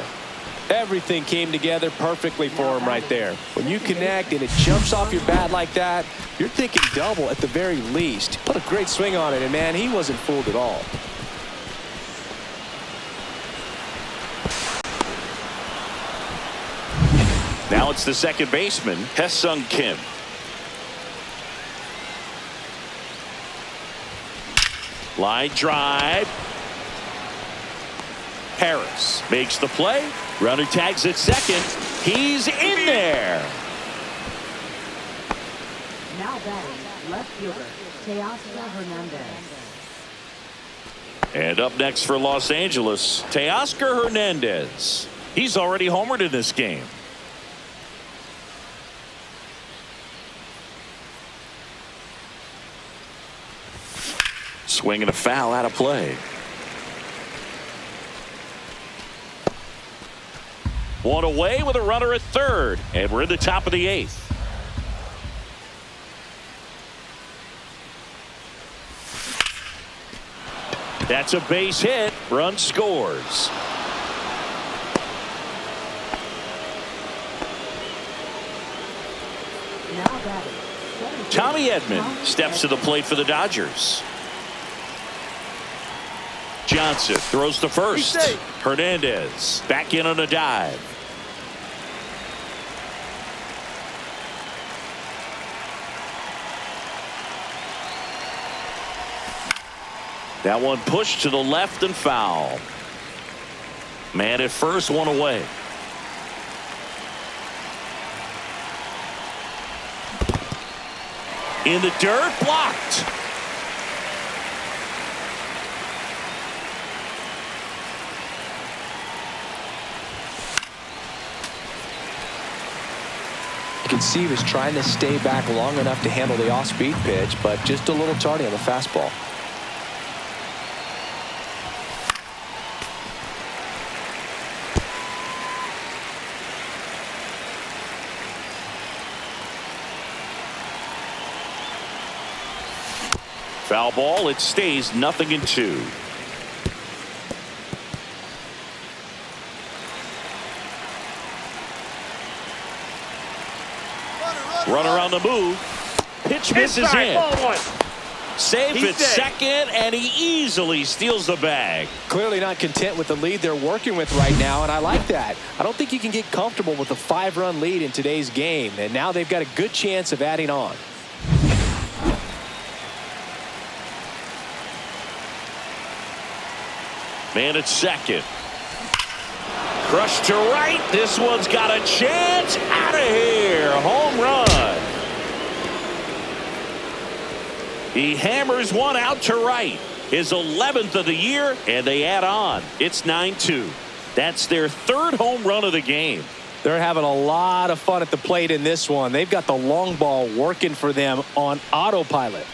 Everything came together perfectly for him right there. When you connect and it jumps off your bat like that, you're thinking double at the very least. Put a great swing on it, and man, he wasn't fooled at all. Now it's the second baseman, Hesung Kim. Line drive. Harris makes the play. Runner tags at second. He's in there. Now batting, left fielder, Teoscar Hernandez. And up next for Los Angeles, Teoscar Hernandez. He's already homered in this game. Swing and a foul out of play. One away with a runner at third, and we're in the top of the 8th. That's a base hit. Run scores. Now batting, Tommy Edman steps to the plate for the Dodgers. Johnson throws to first. Hernandez back in on a dive. That one pushed to the left and foul. Man at first, one away. In the dirt, blocked. You can see he was trying to stay back long enough to handle the off-speed pitch, but just a little tardy on the fastball. Foul ball. It stays 0-2. Runner on the move. Pitch misses in. Safe at second, and he easily steals the bag. Clearly not content with the lead they're working with right now, and I like that. I don't think you can get comfortable with a 5-run lead in today's game, and now they've got a good chance of adding on. Man at second. Crushed to right. This one's got a chance. Out of here. Home run. He hammers one out to right. His 11th of the year, and they add on. It's 9-2. That's their 3rd home run of the game. They're having a lot of fun at the plate in this one. They've got the long ball working for them on autopilot.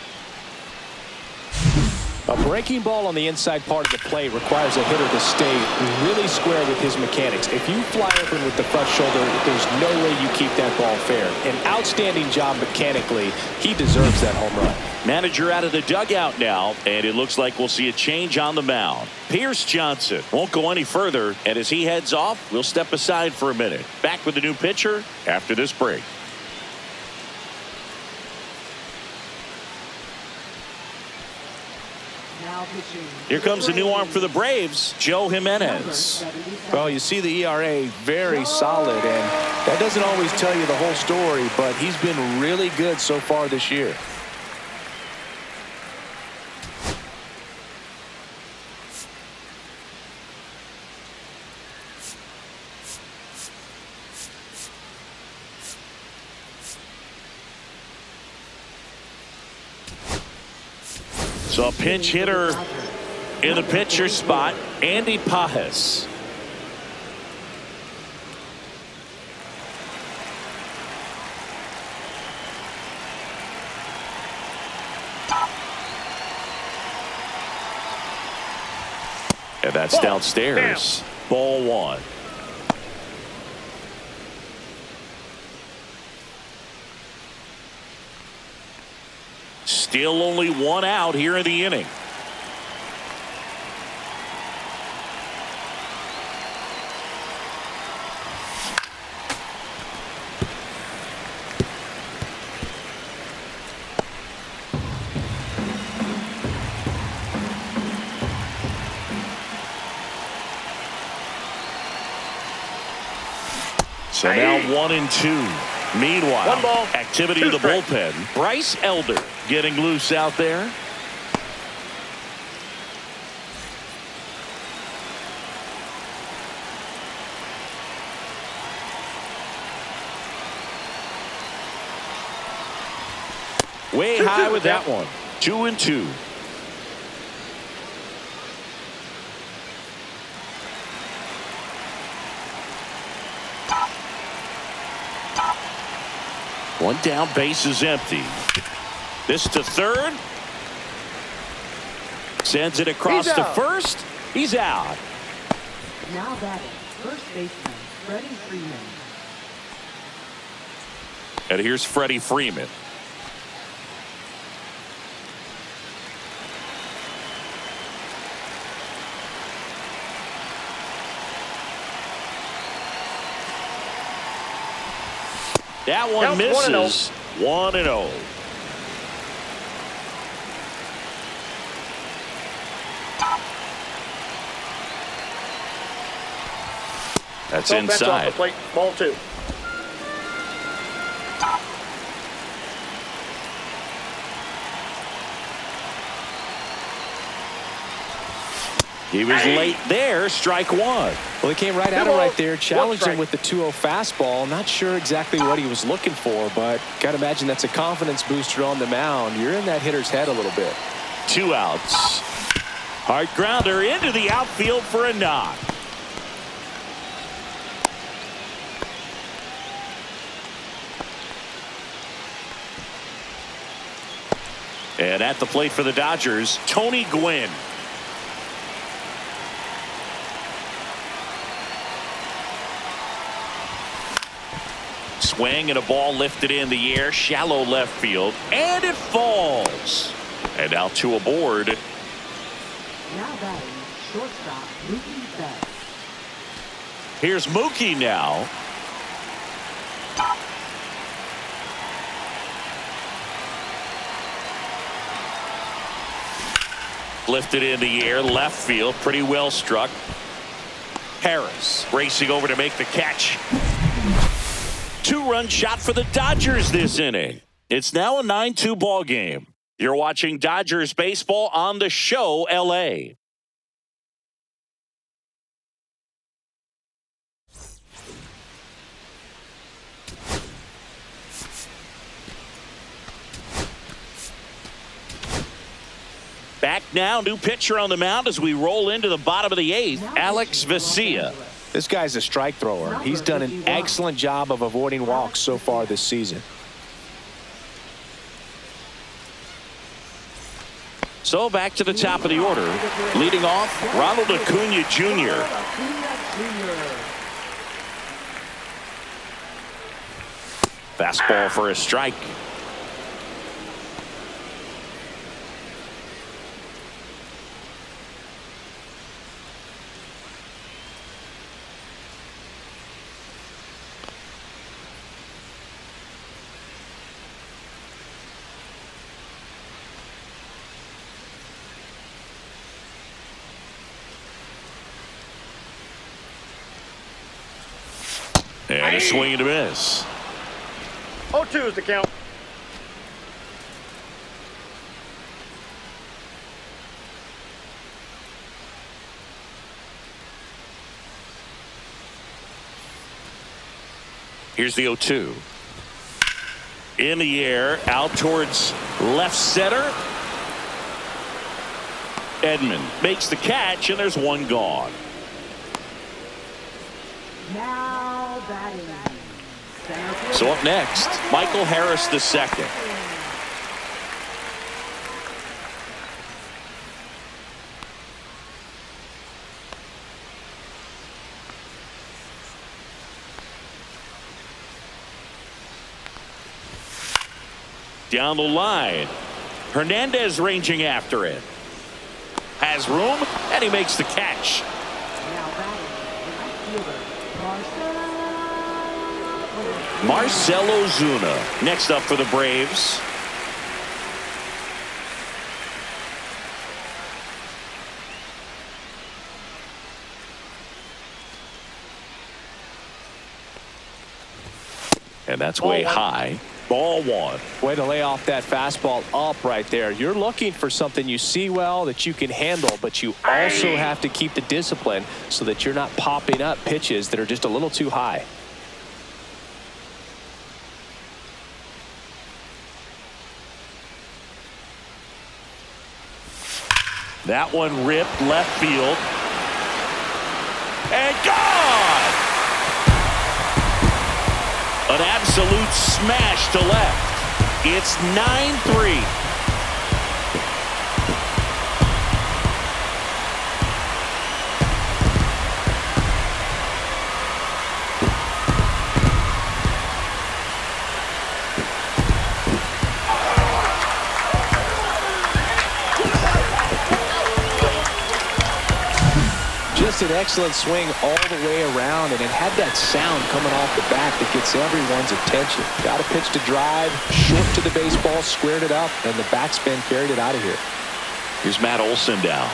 A breaking ball on the inside part of the plate requires a hitter to stay really square with his mechanics. If you fly open with the front shoulder, there's no way you keep that ball fair. An outstanding job mechanically. He deserves that home run. Manager out of the dugout now, and it looks like we'll see a change on the mound. Pierce Johnson won't go any further, and as he heads off, we'll step aside for a minute. Back with the new pitcher after this break. Here comes a new arm for the Braves, Joe Jimenez. Well, you see the ERA very solid, and that doesn't always tell you the whole story, but he's been really good so far this year. So a pinch hitter in the pitcher spot, Andy Pajes. And that's downstairs. Ball one. Still only one out here in the inning. So now 1-2. Meanwhile, One ball, activity two in the strikes. bullpen. Bryce Elder getting loose out there. Way high with that one. 2-2. One down, base is empty. This to third. Sends it across He's to out. first. He's out. Now batting, first baseman Freddie Freeman. And here's Freddie Freeman. That one Count misses. 1-0. That's So that's off inside. the plate. Ball two. He was late there. Strike one. Well, he came right at Two him right balls, there, one challenged him strike. with the 2-0 fastball. Not sure exactly what he was looking for, but got to imagine that's a confidence booster on the mound. You're in that hitter's head a little bit. 2 outs. Hard grounder into the outfield for a knock. And at the plate for the Dodgers, Tony Gwynn. Swing and a ball lifted in the air, shallow left field, and it falls. And now two aboard. Now batting, shortstop Mookie Betts. Here's Mookie now. Lifted in the air, left field, pretty well struck. Harris racing over to make the catch. 2-run shot for the Dodgers this inning. It's now a 9-2 ball game. You're watching Dodgers baseball on the show LA. Back now, new pitcher on the mound as we roll into the bottom of the 8th, Alex Vesia. This guy's a strike thrower. He's done an excellent job of avoiding walks so far this season. So back to the top of the order. Leading off, Ronald Acuna Jr. Fastball for a strike. And a swing and a miss. 0-2 is the count. Here's the 0-2. In the air, out towards left center. Edman makes the catch, and there's one gone. Now batting. So up next, Michael Harris II. Down the line. Hernandez ranging after it. Has room, and he makes the catch. Now batting. Right fielder. Marcell Ozuna next up for the Braves. And that's way high. Ball one. Way to lay off that fastball up right there. You're looking for something you see well that you can handle, but you also have to keep the discipline so that you're not popping up pitches that are just a little too high. That one ripped left field. And gone! An absolute smash to left. It's 9-3. Just an excellent swing all the way around, and it had that sound coming off the bat that gets everyone's attention. Got a pitch to drive, short to the baseball, squared it up, and the backspin carried it out of here. Here's Matt Olson down.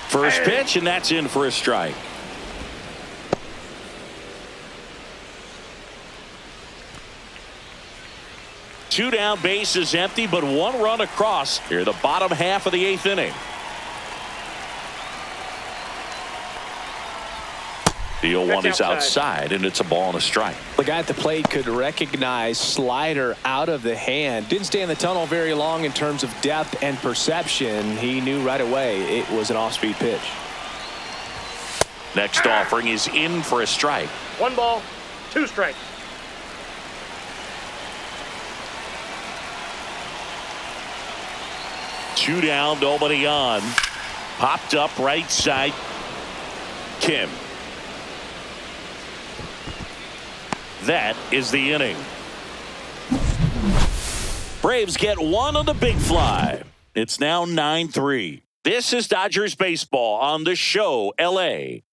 First pitch, and that's in for a strike. Two down, base is empty, but one run across here, the bottom half of the 8th inning. The 0-1 is outside, and it's a ball and a strike. The guy at the plate could recognize slider out of the hand. Didn't stay in the tunnel very long in terms of depth and perception. He knew right away it was an off-speed pitch. Next offering is in for a strike. 1 ball, 2 strikes. Two down, nobody on. Popped up right side. Kim. That is the inning. Braves get one on the big fly. It's now 9-3. This is Dodgers baseball on the show, L.A.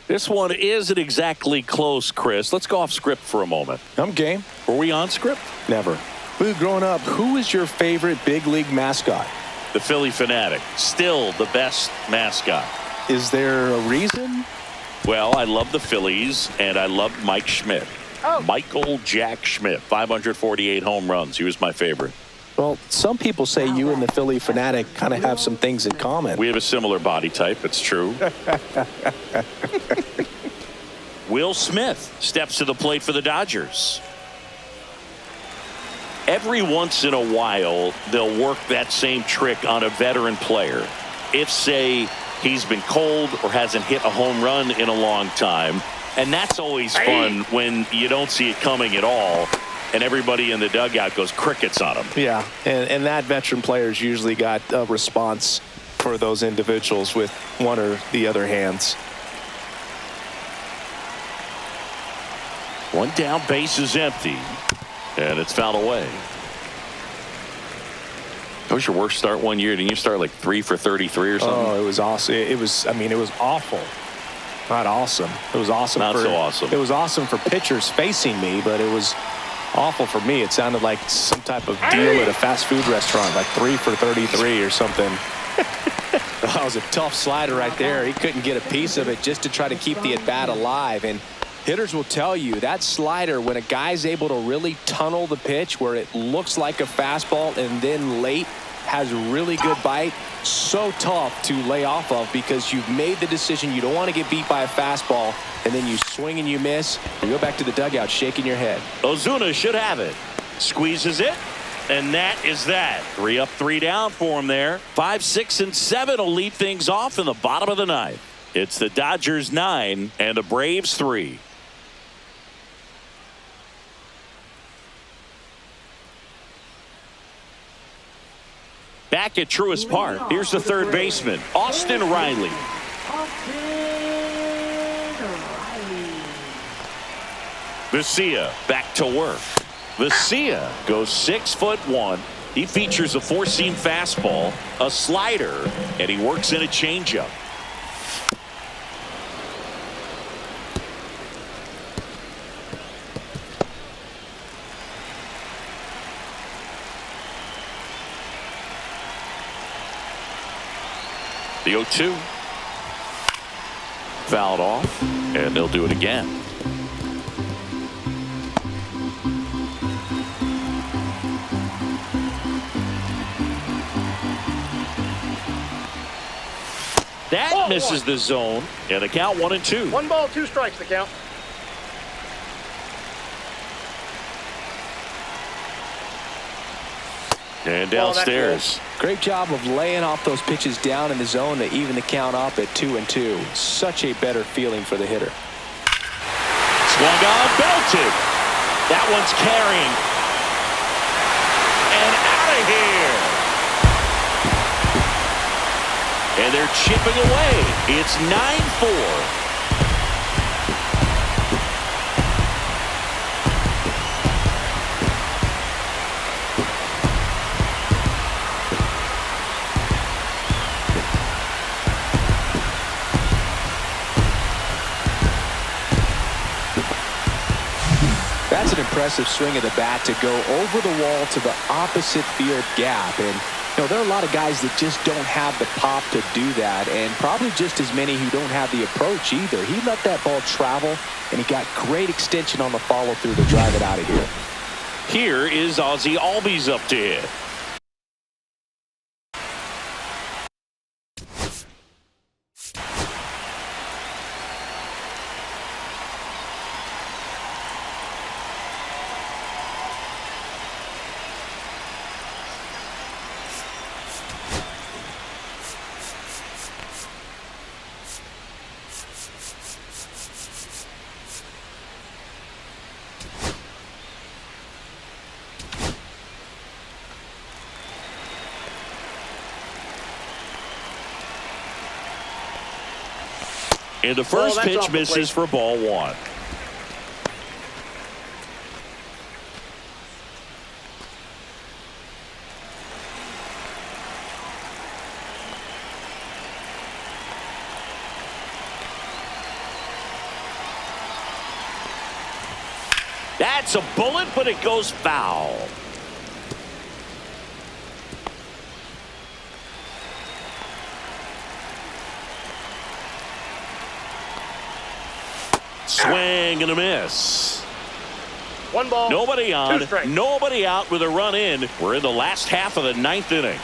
This one isn't exactly close, Chris. Let's go off script for a moment. I'm game. Were we on script? Never. Boo, growing up, who was your favorite big league mascot? The Philly Fanatic. Still the best mascot. Is there a reason? Well, I love the Phillies, and I loved Mike Schmidt. Oh. Michael Jack Schmidt, 548 home runs. He was my favorite. Well, some people say you and the Philly Fanatic kind of have some things in common. We have a similar body type. It's true. Will Smith steps to the plate for the Dodgers. Every once in a while, they'll work that same trick on a veteran player. If, say, he's been cold or hasn't hit a home run in a long time. And that's always fun when you don't see it coming at all. And everybody in the dugout goes crickets on him. Yeah, and that veteran player's usually got a response for those individuals with one or the other hands. One down, base is empty. And it's fouled away. That was your worst start one year. Didn't you start like 3 for 33 or something? Oh, it was awesome. It was awful. Not awesome. It was awesome. Not so awesome. It was awesome for pitchers facing me, but it was awful for me. It sounded like some type of deal at a fast food restaurant, like 3 for 33 or something. That was a tough slider right there. He couldn't get a piece of it just to try to keep the at-bat alive. And hitters will tell you that slider, when a guy's able to really tunnel the pitch where it looks like a fastball and then late has really good bite, so tough to lay off of because you've made the decision you don't want to get beat by a fastball, and then you swing and you miss. You go back to the dugout shaking your head. Ozuna should have it. Squeezes it. And that is that. 3 up, 3 down for him there. 5, 6, and 7 will lead things off in the bottom of the ninth. It's the Dodgers 9 and the Braves 3. Back at Truist Park, here's the third baseman, Austin Riley. Vesia back to work. Vesia goes 6'1". He features a 4-seam fastball, a slider, and he works in a changeup. The 0-2. Fouled off, and they'll do it again. That misses the zone, and the count 1-2. 1 ball, 2 strikes, the count. And downstairs. Great job of laying off those pitches down in the zone to even the count up at 2-2. Such a better feeling for the hitter. Swung on, belted. That one's carrying. And out of here. And they're chipping away. It's 9-4. That's an impressive swing of the bat to go over the wall to the opposite field gap. And there are a lot of guys that just don't have the pop to do that, and probably just as many who don't have the approach either. He let that ball travel, and he got great extension on the follow-through to drive it out of here. Here is Ozzie Albies up to hit. And the first pitch misses for ball 1. That's a bullet, but it goes foul. Swing and a miss. 1 ball. Nobody 2 on, strikes. nobody out with a run in. We're in the last half of the 9th inning.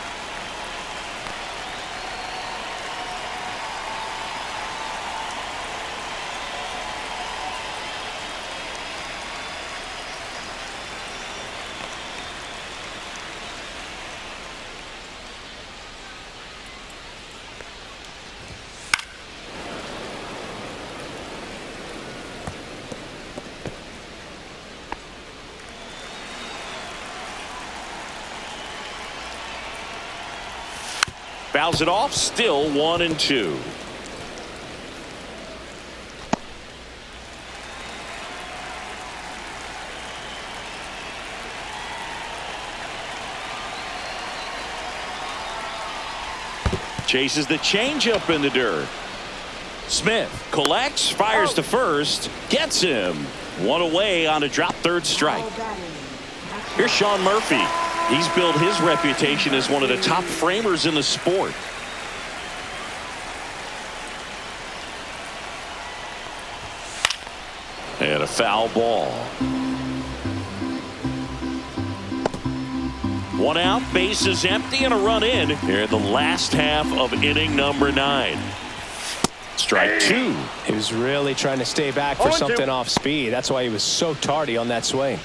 Fouls it off, still 1-2. Chases the changeup in the dirt. Smith collects, fires to first, gets him. One away on a drop third strike. Here's Sean Murphy. He's built his reputation as one of the top framers in the sport. And a foul ball. 1 out, base is empty, and a run in here in the last half of inning number 9. Strike 2. He was really trying to stay back for 0-2. something off speed. That's why he was so tardy on that swing.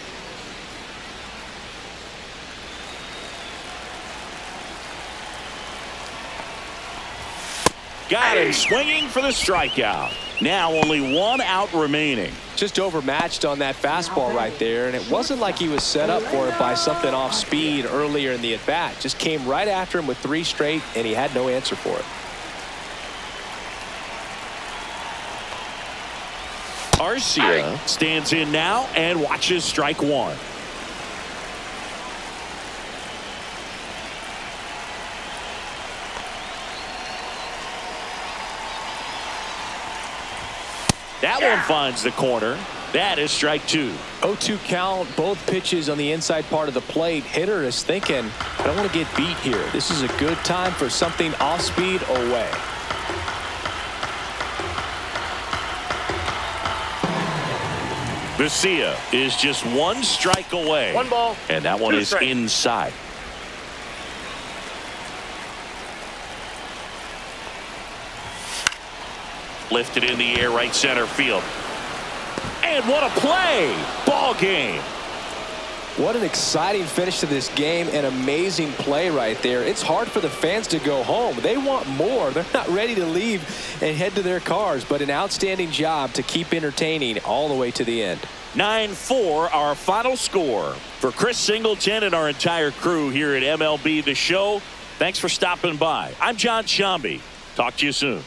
Got him swinging for the strikeout. Now only 1 out remaining. Just overmatched on that fastball right there, and it wasn't like he was set up for it by something off speed earlier in the at-bat. Just came right after him with 3 straight, and he had no answer for it. Arcia stands in now and watches strike 1. That one finds the corner. That is strike 2. 0-2 count, both pitches on the inside part of the plate. Hitter is thinking, I don't want to get beat here. This is a good time for something off speed away. Vesia is just 1 strike away. 1 ball. And that one 2 is strikes. inside. Lifted in the air, right center field. And what a play! Ball game. What an exciting finish to this game. An amazing play right there. It's hard for the fans to go home. They want more. They're not ready to leave and head to their cars, but an outstanding job to keep entertaining all the way to the end. 9-4 our final score. For Chris Singleton and our entire crew here at MLB The Show, thanks for stopping by. I'm John Shambi. Talk to you soon.